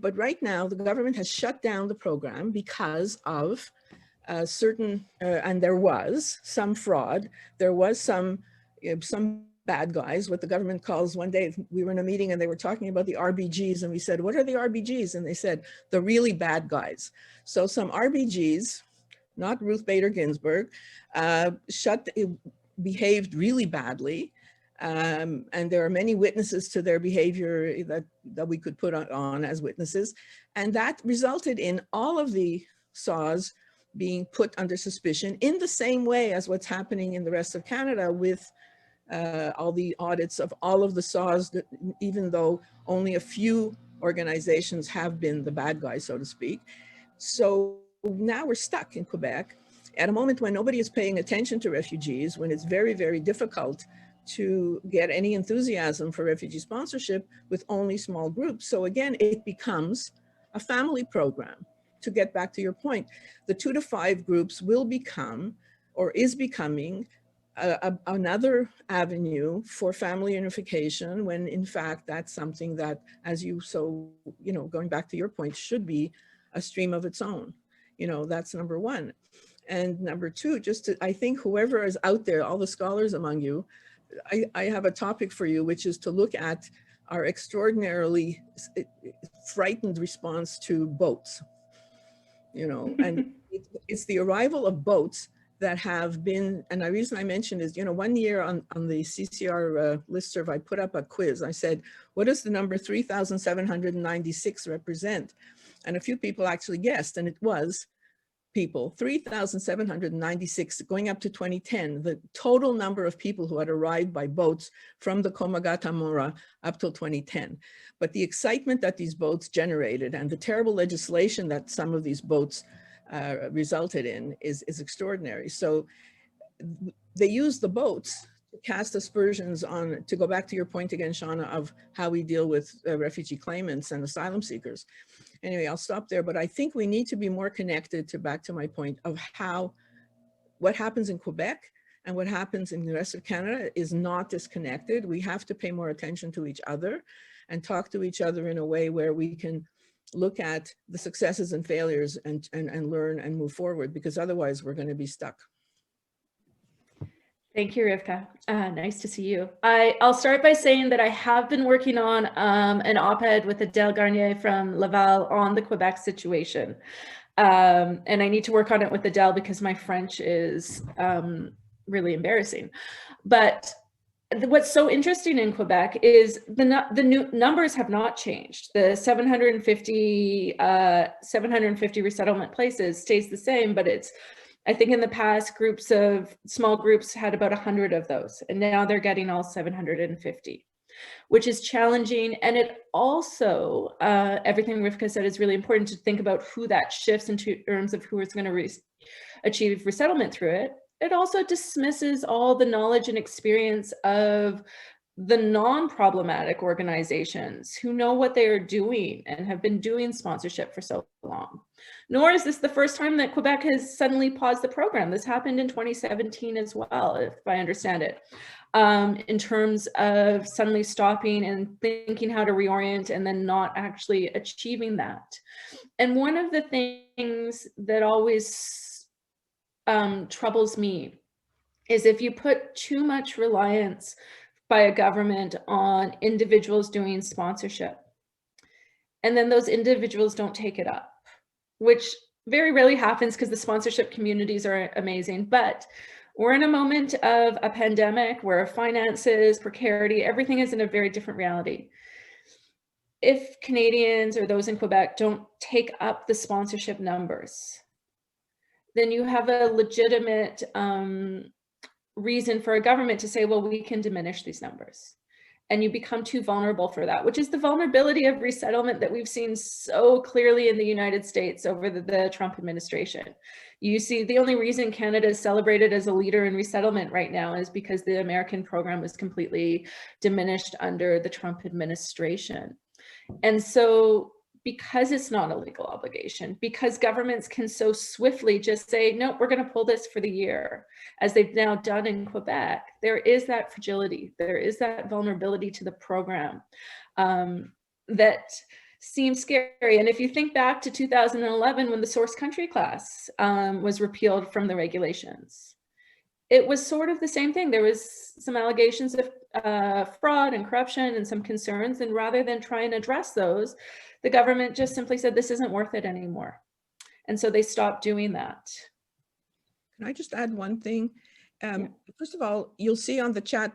But right now the government has shut down the program because of certain, and there was some fraud. There was some bad guys, what the government calls. One day we were in a meeting and they were talking about the RBGs, and we said, what are the RBGs? And they said, the really bad guys. So some RBGs, not Ruth Bader Ginsburg, behaved really badly. And there are many witnesses to their behavior that we could put on as witnesses. And that resulted in all of the SAWs being put under suspicion in the same way as what's happening in the rest of Canada with all the audits of all of the SAWs, even though only a few organizations have been the bad guys, so to speak. So now we're stuck in Quebec at a moment when nobody is paying attention to refugees, when it's very, very difficult to get any enthusiasm for refugee sponsorship with only small groups. So again, it becomes a family program. To get back to your point, the 2 to 5 groups will become, or is becoming, another avenue for family unification, when in fact that's something that, as you going back to your point, should be a stream of its own. That's number one. And number two, I think whoever is out there, all the scholars among you, I have a topic for you, which is to look at our extraordinarily frightened response to boats. And it's the arrival of boats that have been, and the reason I mentioned is, 1 year on the CCR listserv, I put up a quiz. I said, what does the number 3,796 represent? And a few people actually guessed, and it was people, 3,796 going up to 2010, the total number of people who had arrived by boats from the Komagata-Mora up till 2010. But the excitement that these boats generated and the terrible legislation that some of these boats resulted in is extraordinary. So they use the boats to cast aspersions on, to go back to your point again, Shauna, of how we deal with refugee claimants and asylum seekers. Anyway, I'll stop there, but I think we need to be more connected to, back to my point of what happens in Quebec and what happens in the rest of Canada is not disconnected. We have to pay more attention to each other and talk to each other in a way where we can look at the successes and failures and learn and move forward, because otherwise we're going to be stuck. Thank you, Rivka. Nice to see you. I'll start by saying that I have been working on an op-ed with Adele Garnier from Laval on the Quebec situation. And I need to work on it with Adele because my French is really embarrassing. But what's so interesting in Quebec is the new numbers have not changed. The 750 resettlement places stays the same, but I think in the past, small groups had about 100 of those, and now they're getting all 750, which is challenging. And it also, everything Rivka said is really important to think about who that shifts in terms of who is going to achieve resettlement through it. It also dismisses all the knowledge and experience of the non-problematic organizations who know what they are doing and have been doing sponsorship for so long. Nor is this the first time that Quebec has suddenly paused the program. This happened in 2017 as well, if I understand it, in terms of suddenly stopping and thinking how to reorient and then not actually achieving that. And one of the things that always troubles me is if you put too much reliance by a government on individuals doing sponsorship, and then those individuals don't take it up, which very rarely happens because the sponsorship communities are amazing. But we're in a moment of a pandemic where finances, precarity, everything is in a very different reality. If Canadians or those in Quebec don't take up the sponsorship numbers, then you have a legitimate reason for a government to say, well, we can diminish these numbers. And you become too vulnerable for that, which is the vulnerability of resettlement that we've seen so clearly in the United States over the Trump administration. You see, the only reason Canada is celebrated as a leader in resettlement right now is because the American program was completely diminished under the Trump administration. And so, because it's not a legal obligation, because governments can so swiftly just say, no, we're going to pull this for the year, as they've now done in Quebec, there is that fragility, there is that vulnerability to the program that seems scary. And if you think back to 2011, when the source country class was repealed from the regulations, it was sort of the same thing. There was some allegations of fraud and corruption and some concerns, and rather than try and address those, the government just simply said, this isn't worth it anymore. And so they stopped doing that. Can I just add one thing? First of all, you'll see on the chat,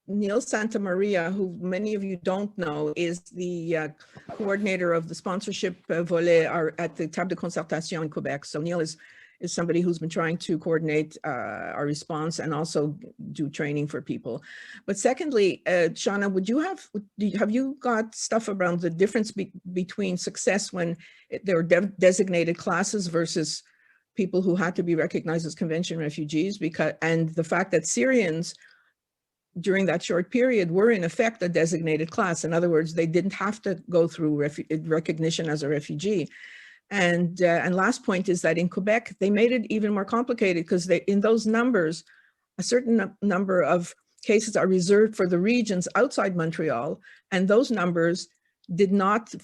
Neil Santa Maria, who many of you don't know, is the coordinator of the sponsorship volet at the Table de Concertation in Quebec. So Neil is somebody who's been trying to coordinate our response and also do training for people. But secondly, Shauna, have you got stuff around the difference between success when there were designated classes versus people who had to be recognized as convention refugees, and the fact that Syrians during that short period were in effect a designated class. In other words, they didn't have to go through recognition as a refugee. And last point is that in Quebec, they made it even more complicated because in those numbers, a certain number of cases are reserved for the regions outside Montreal, and those numbers did not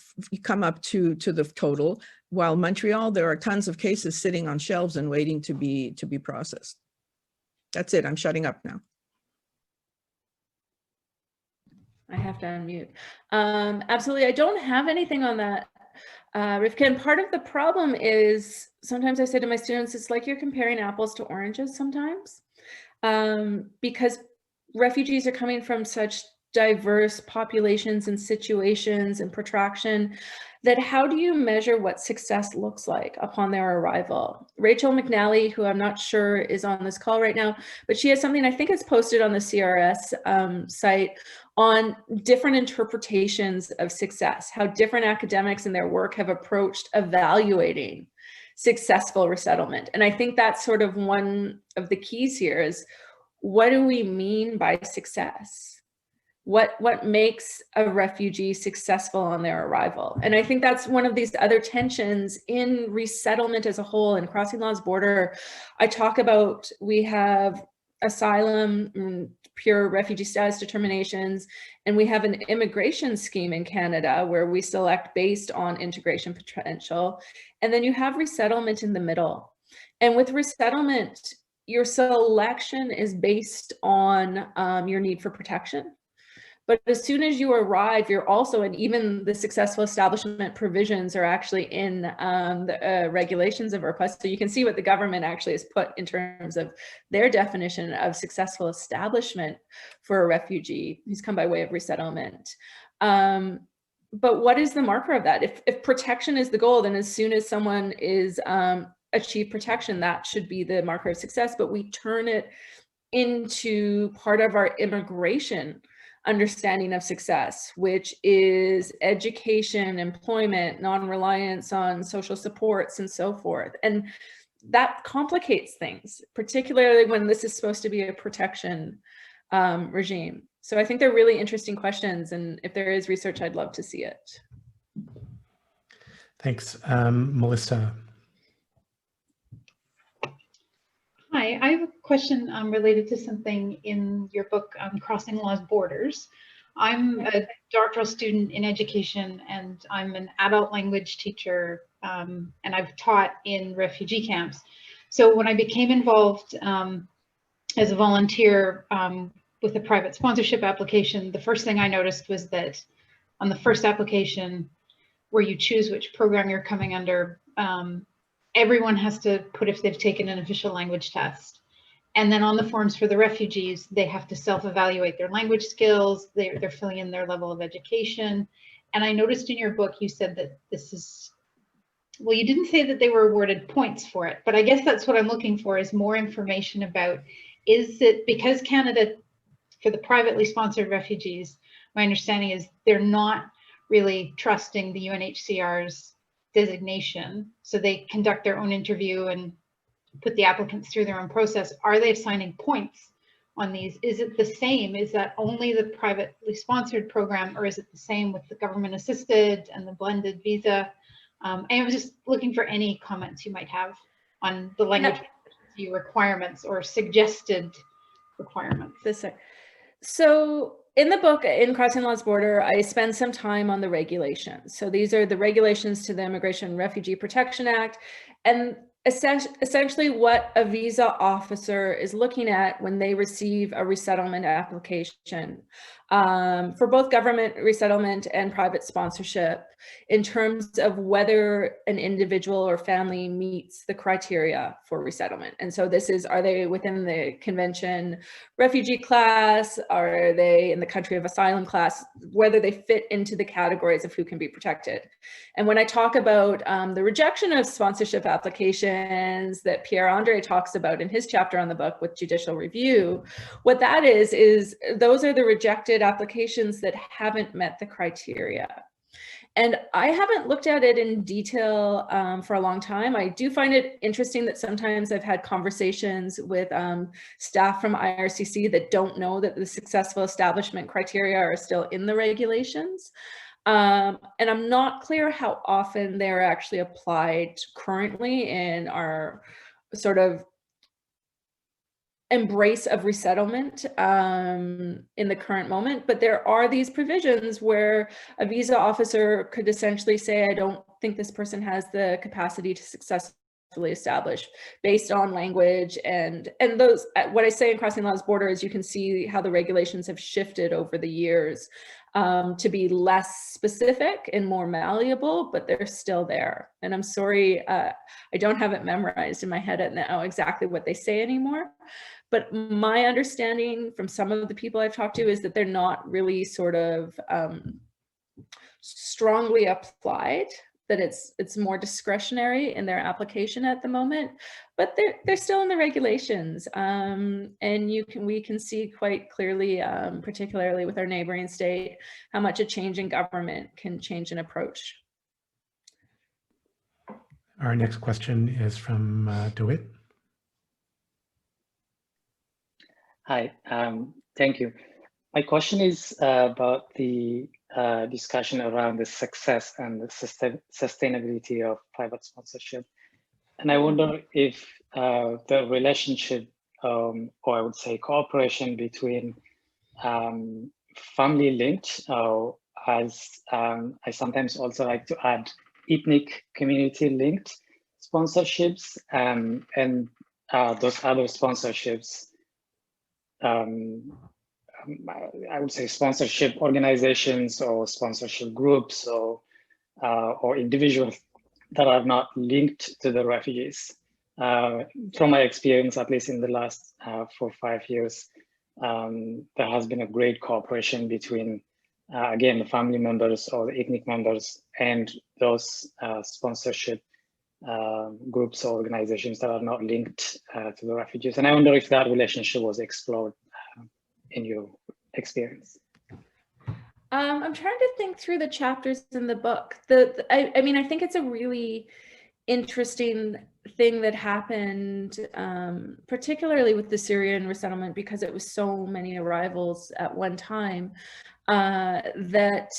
come up to the total, while Montreal, there are tons of cases sitting on shelves and waiting to be processed. That's it, I'm shutting up now. I have to unmute. Absolutely, I don't have anything on that. Rivka, and part of the problem is sometimes I say to my students, it's like you're comparing apples to oranges sometimes, because refugees are coming from such diverse populations and situations and protraction that how do you measure what success looks like upon their arrival? Rachel McNally, who I'm not sure is on this call right now, but she has something I think it's posted on the CRS site on different interpretations of success, how different academics in their work have approached evaluating successful resettlement. And I think that's sort of one of the keys here is, what do we mean by success? What makes a refugee successful on their arrival? And I think that's one of these other tensions in resettlement as a whole and crossing laws border. I talk about, we have asylum, pure refugee status determinations, and we have an immigration scheme in Canada where we select based on integration potential. And then you have resettlement in the middle. And with resettlement, your selection is based on your need for protection. But as soon as you arrive, you're also, and even the successful establishment provisions are actually in the regulations of request. So you can see what the government actually has put in terms of their definition of successful establishment for a refugee who's come by way of resettlement. But what is the marker of that? If protection is the goal, then as soon as someone is achieved protection, that should be the marker of success. But we turn it into part of our immigration understanding of success, which is education, employment, non-reliance on social supports, and so forth. And that complicates things, particularly when this is supposed to be a protection regime? So I think they're really interesting questions, and if there is research, I'd love to see it. Thanks. Melissa. Hi, I have a question related to something in your book, Crossing Laws Borders. I'm a doctoral student in education, and I'm an adult language teacher, and I've taught in refugee camps. So when I became involved as a volunteer with a private sponsorship application, the first thing I noticed was that on the first application, where you choose which program you're coming under, everyone has to put if they've taken an official language test. And then on the forms for the refugees, they have to self-evaluate their language skills. They're filling in their level of education. And I noticed in your book, you said that this is, well, you didn't say that they were awarded points for it, but I guess that's what I'm looking for, is more information about, is it because Canada, for the privately sponsored refugees, my understanding is they're not really trusting the UNHCR's designation. So they conduct their own interview and put the applicants through their own process. Are they assigning points on these? Is it the same? Is that only the privately sponsored program, or is it the same with the government assisted and the blended visa? And I was just looking for any comments you might have on the language requirements or suggested requirements. So in the book, in Crossing Laws Border, I spend some time on the regulations. So these are the regulations to the Immigration and Refugee Protection Act, and essentially what a visa officer is looking at when they receive a resettlement application for both government resettlement and private sponsorship, in terms of whether an individual or family meets the criteria for resettlement. And so this is, are they within the convention refugee class? Are they in the country of asylum class? Whether they fit into the categories of who can be protected. And when I talk about the rejection of sponsorship applications that Pierre-Andre talks about in his chapter on the book with judicial review, what that is those are the rejected applications that haven't met the criteria. And I haven't looked at it in detail for a long time. I do find it interesting that sometimes I've had conversations with staff from IRCC that don't know that the successful establishment criteria are still in the regulations. And I'm not clear how often they're actually applied currently in our sort of embrace of resettlement in the current moment, but there are these provisions where a visa officer could essentially say, I don't think this person has the capacity to successfully establish based on language. And those, what I say in Crossing Laws Border is you can see how the regulations have shifted over the years to be less specific and more malleable, but they're still there. And I'm sorry, I don't have it memorized in my head now exactly what they say anymore. But my understanding from some of the people I've talked to is that they're not really sort of strongly applied, that it's more discretionary in their application at the moment, but they're still in the regulations. And we can see quite clearly, particularly with our neighboring state, how much a change in government can change an approach. Our next question is from DeWitt. Hi, thank you. My question is about the discussion around the success and the sustainability of private sponsorship. And I wonder if the relationship, or I would say cooperation between family linked, as I sometimes also like to add ethnic community linked sponsorships and those other sponsorships, I would say sponsorship organizations or sponsorship groups or individuals that are not linked to the refugees. From my experience, at least in the last 4 or 5 years, there has been a great cooperation between, again, the family members or the ethnic members and those sponsorship groups or organizations that are not linked to the refugees. And I wonder if that relationship was explored in your experience. I'm trying to think through the chapters in the book. I mean, I think it's a really interesting thing that happened, particularly with the Syrian resettlement, because it was so many arrivals at one time, that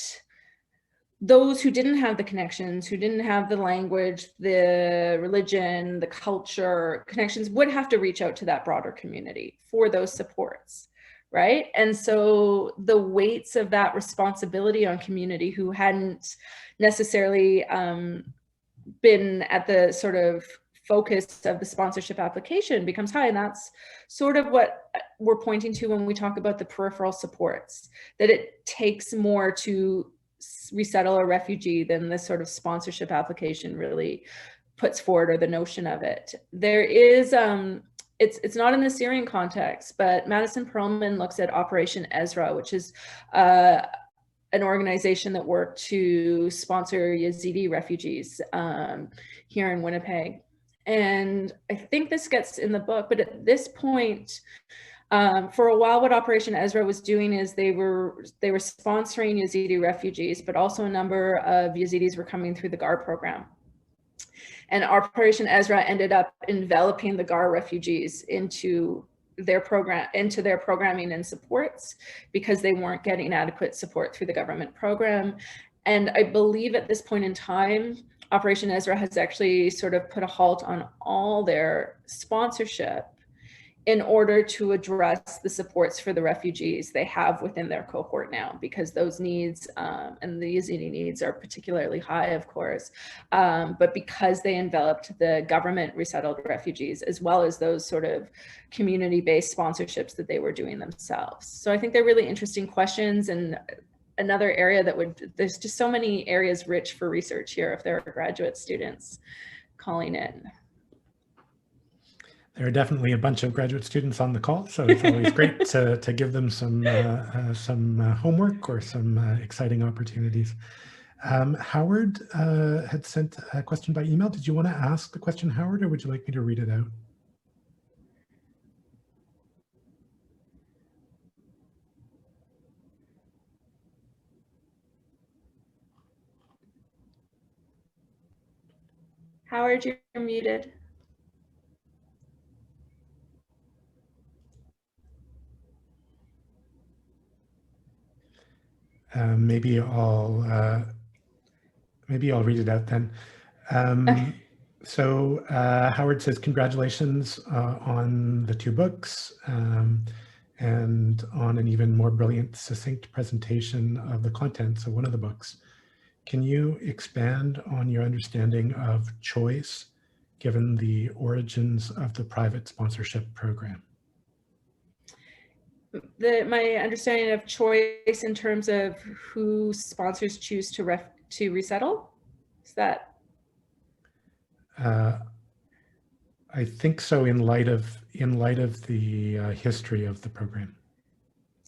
those who didn't have the connections, who didn't have the language, the religion, the culture connections, would have to reach out to that broader community for those supports, right? And so the weights of that responsibility on community who hadn't necessarily been at the sort of focus of the sponsorship application becomes high. And that's sort of what we're pointing to when we talk about the peripheral supports, that it takes more to resettle a refugee than this sort of sponsorship application really puts forward, or the notion of it. There is, it's not in the Syrian context, but Madison Perlman looks at Operation Ezra, which is an organization that worked to sponsor Yazidi refugees here in Winnipeg. And I think this gets in the book, but at this point, for a while, what Operation Ezra was doing is they were sponsoring Yazidi refugees, but also a number of Yazidis were coming through the GAR program. And Operation Ezra ended up enveloping the GAR refugees into their programming and supports, because they weren't getting adequate support through the government program. And I believe at this point in time, Operation Ezra has actually sort of put a halt on all their sponsorship in order to address the supports for the refugees they have within their cohort now, because those needs and the Yazidi needs are particularly high, of course, but because they enveloped the government resettled refugees, as well as those sort of community-based sponsorships that they were doing themselves. So I think they're really interesting questions, and another area that there's just so many areas rich for research here if there are graduate students calling in. There are definitely a bunch of graduate students on the call, so it's always great to give them some homework or some exciting opportunities. Howard had sent a question by email. Did you want to ask the question, Howard, or would you like me to read it out? Howard, you're muted. Maybe I'll read it out then. So Howard says, congratulations on the 2 books and on an even more brilliant, succinct presentation of the contents of one of the books. Can you expand on your understanding of choice given the origins of the private sponsorship program? My understanding of choice in terms of who sponsors choose to resettle, is that? I think so, in light of the history of the program.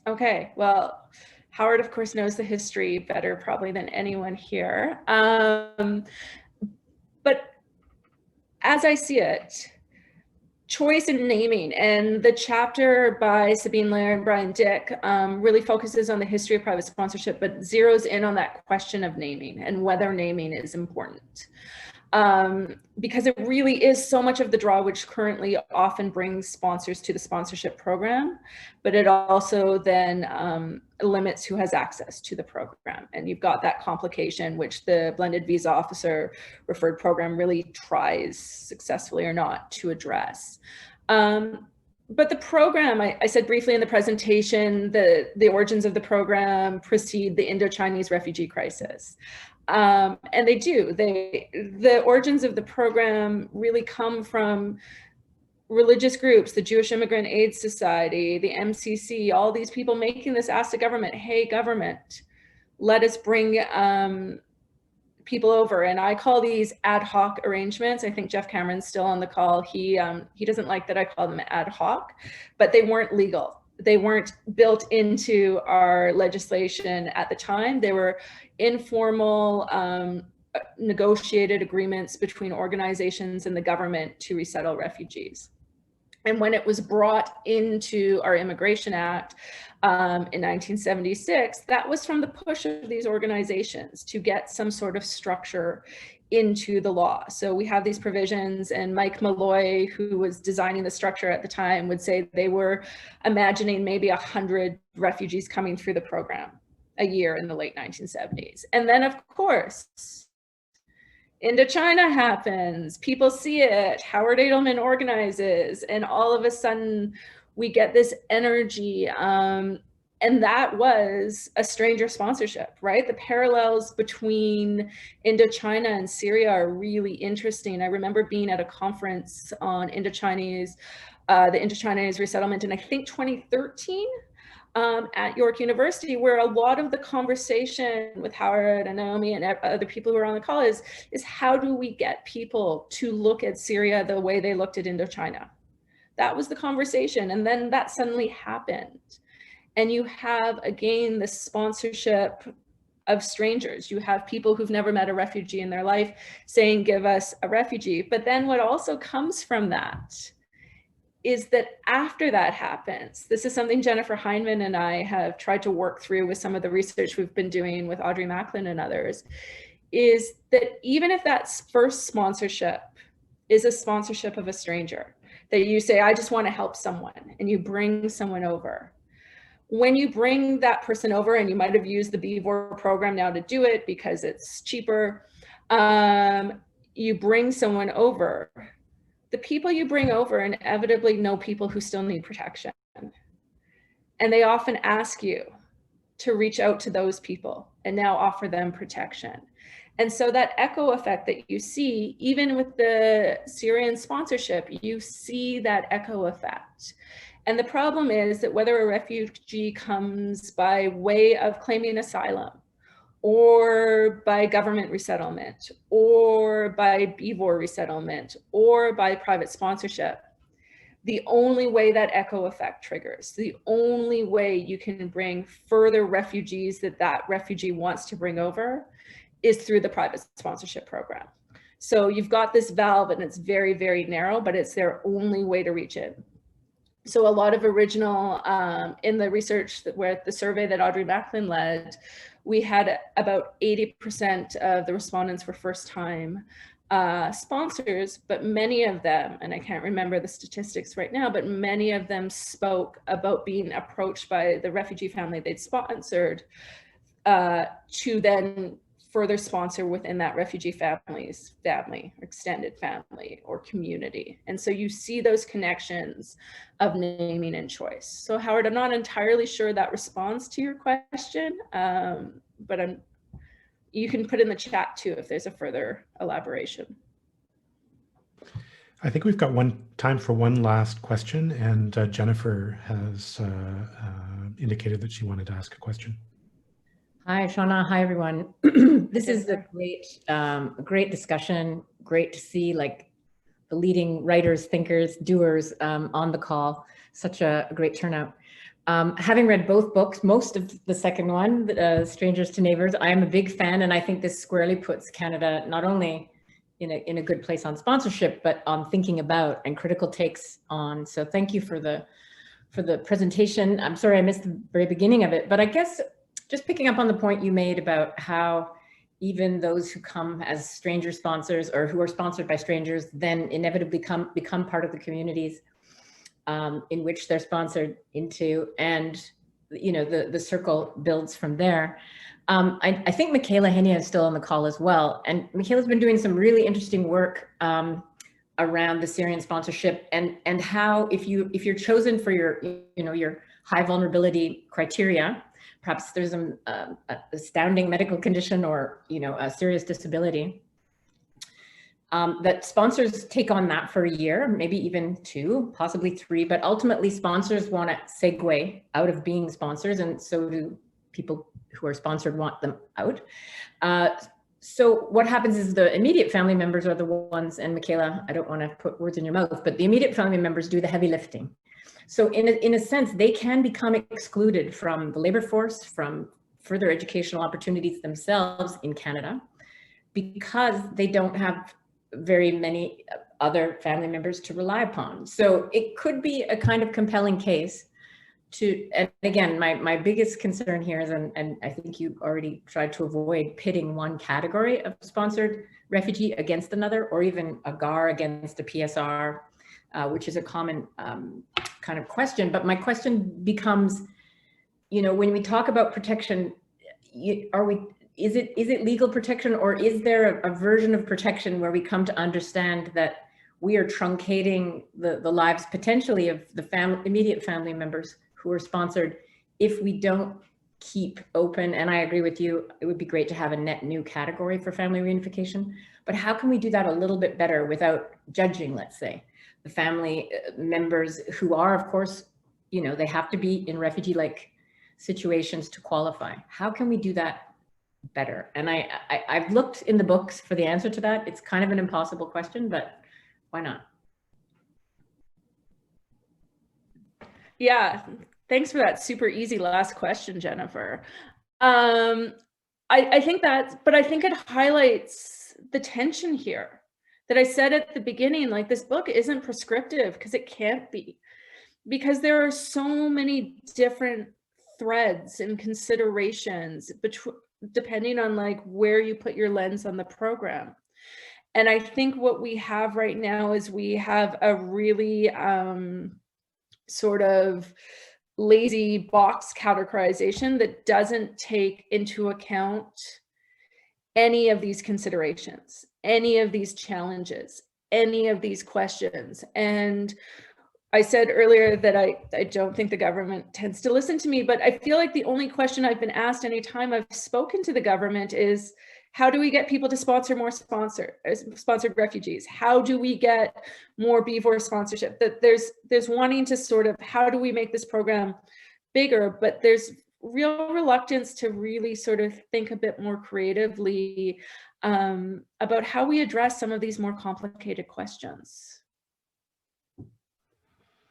Okay, well, Howard, of course, knows the history better probably than anyone here. But as I see it, choice and naming, and the chapter by Sabine Lair and Brian Dick really focuses on the history of private sponsorship, but zeroes in on that question of naming and whether naming is important. Because it really is so much of the draw which currently often brings sponsors to the sponsorship program, but it also then limits who has access to the program. And you've got that complication, which the blended visa officer referred program really tries, successfully or not, to address. But the program, I said briefly in the presentation, the origins of the program precede the Indo-Chinese refugee crisis. And they do. The origins of the program really come from religious groups, the Jewish Immigrant Aid Society, the MCC, all these people making this ask the government, hey, government, let us bring people over. And I call these ad hoc arrangements. I think Jeff Cameron's still on the call. He doesn't like that I call them ad hoc, but they weren't legal. They weren't built into our legislation at the time. They were informal, negotiated agreements between organizations and the government to resettle refugees. And when it was brought into our Immigration Act in 1976, that was from the push of these organizations to get some sort of structure into the law. So we have these provisions, and Mike Malloy, who was designing the structure at the time, would say they were imagining maybe 100 refugees coming through the program a year in the late 1970s. And then, of course, Indochina happens, people see it, Howard Edelman organizes, and all of a sudden we get this energy. And that was a stranger sponsorship, right? The parallels between Indochina and Syria are really interesting. I remember being at a conference on Indochinese, the Indochinese resettlement in, I think, 2013 at York University, where a lot of the conversation with Howard and Naomi and other people who are on the call is how do we get people to look at Syria the way they looked at Indochina? That was the conversation. And then that suddenly happened. And you have, again, the sponsorship of strangers. You have people who've never met a refugee in their life saying, give us a refugee. But then what also comes from that is that after that happens, this is something Jennifer Heineman and I have tried to work through with some of the research we've been doing with Audrey Macklin and others, is that even if that first sponsorship is a sponsorship of a stranger, that you say, I just want to help someone, and you bring someone over. When you bring that person over, and you might have used the BVOR program now to do it because it's cheaper, you bring someone over. The people you bring over inevitably know people who still need protection. And they often ask you to reach out to those people and now offer them protection. And so that echo effect that you see, even with the Syrian sponsorship, you see that echo effect. And the problem is that whether a refugee comes by way of claiming asylum, or by government resettlement, or by BVOR resettlement, or by private sponsorship, the only way that echo effect triggers, the only way you can bring further refugees that refugee wants to bring over is through the private sponsorship program. So you've got this valve, and it's very, very narrow, but it's their only way to reach it. So a lot of original, in the research where the survey that Audrey Macklin led, we had about 80% of the respondents were first-time sponsors, but many of them, and I can't remember the statistics right now, but many of them spoke about being approached by the refugee family they'd sponsored to then further sponsor within that refugee family's family, or extended family, or community. And so you see those connections of naming and choice. So Howard, I'm not entirely sure that responds to your question, but you can put in the chat too if there's a further elaboration. I think we've got time for one last question, and Jennifer has indicated that she wanted to ask a question. Hi, Shauna. Hi, everyone. This is a great discussion. Great to see like the leading writers, thinkers, doers on the call. Such a great turnout. Having read both books, most of the second one, Strangers to Neighbors, I am a big fan, and I think this squarely puts Canada not only in a good place on sponsorship, but on thinking about and critical takes on. So thank you for the presentation. I'm sorry I missed the very beginning of it, but I guess just picking up on the point you made about how even those who come as stranger sponsors or who are sponsored by strangers then inevitably become part of the communities in which they're sponsored into, and the circle builds from there. I think Michaela Henia is still on the call as well, and Michaela's been doing some really interesting work around the Syrian sponsorship and how if you're chosen for your high vulnerability criteria, perhaps there's an astounding medical condition or a serious disability, that sponsors take on that for a year, maybe even 2, possibly 3, but ultimately sponsors want to segue out of being sponsors, and so do people who are sponsored want them out. So what happens is the immediate family members are the ones, and Michaela, I don't want to put words in your mouth, but the immediate family members do the heavy lifting. So in a sense, they can become excluded from the labor force, from further educational opportunities themselves in Canada, because they don't have very many other family members to rely upon. So it could be a kind of compelling case and again, my biggest concern here is, and I think you already tried to avoid pitting one category of sponsored refugee against another, or even a GAR against a PSR, which is a common kind of question. But my question becomes, when we talk about protection, is it legal protection, or is there a version of protection where we come to understand that we are truncating the lives potentially of the immediate family members who are sponsored if we don't keep open? And I agree with you, it would be great to have a net new category for family reunification, but how can we do that a little bit better without judging, let's say, the family members who are, of course, they have to be in refugee-like situations to qualify? How can we do that better? And I've looked in the books for the answer to that. It's kind of an impossible question, but why not? Yeah, thanks for that super easy last question, Jennifer. I think it highlights the tension here that I said at the beginning, like this book isn't prescriptive because it can't be, because there are so many different threads and considerations depending on like where you put your lens on the program. And I think what we have right now is we have a really sort of lazy box categorization that doesn't take into account any of these considerations, any of these challenges, any of these questions. And I said earlier that I don't think the government tends to listen to me, but I feel like the only question I've been asked anytime I've spoken to the government is, how do we get people to sponsor more sponsored refugees? How do we get more B4 sponsorship? That there's wanting to sort of, how do we make this program bigger? But there's real reluctance to really sort of think a bit more creatively about how we address some of these more complicated questions.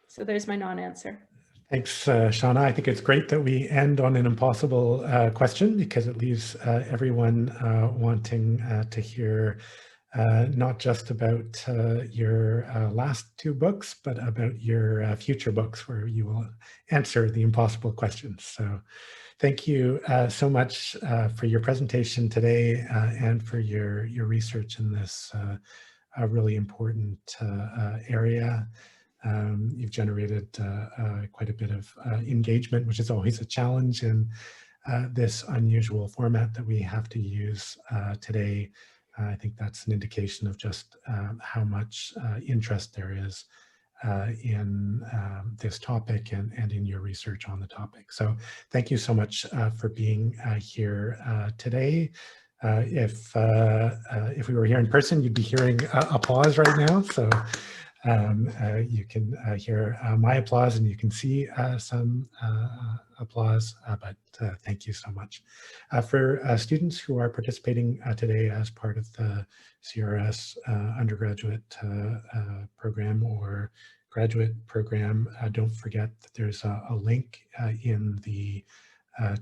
So there's my non-answer. Thanks, Shauna. I think it's great that we end on an impossible question, because it leaves everyone wanting to hear not just about your last two books, but about your future books where you will answer the impossible questions. So thank you so much for your presentation today and for your research in this really important area. You've generated quite a bit of engagement, which is always a challenge in this unusual format that we have to use today. I think that's an indication of just how much interest there is in this topic and in your research on the topic. So thank you so much for being here today. If we were here in person, you'd be hearing applause right now. So you can hear my applause, and you can see some applause, but thank you so much. For students who are participating today as part of the CRS undergraduate program or graduate program, don't forget that there's a link in the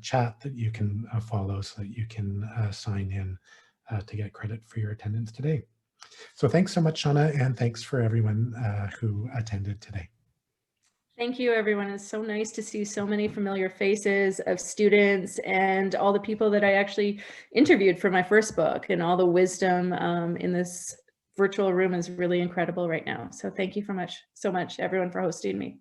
chat that you can follow so that you can sign in to get credit for your attendance today. So thanks so much, Shauna, and thanks for everyone who attended today. Thank you, everyone. It's so nice to see so many familiar faces of students and all the people that I actually interviewed for my first book, and all the wisdom in this virtual room is really incredible right now. So thank you so much, everyone, for hosting me.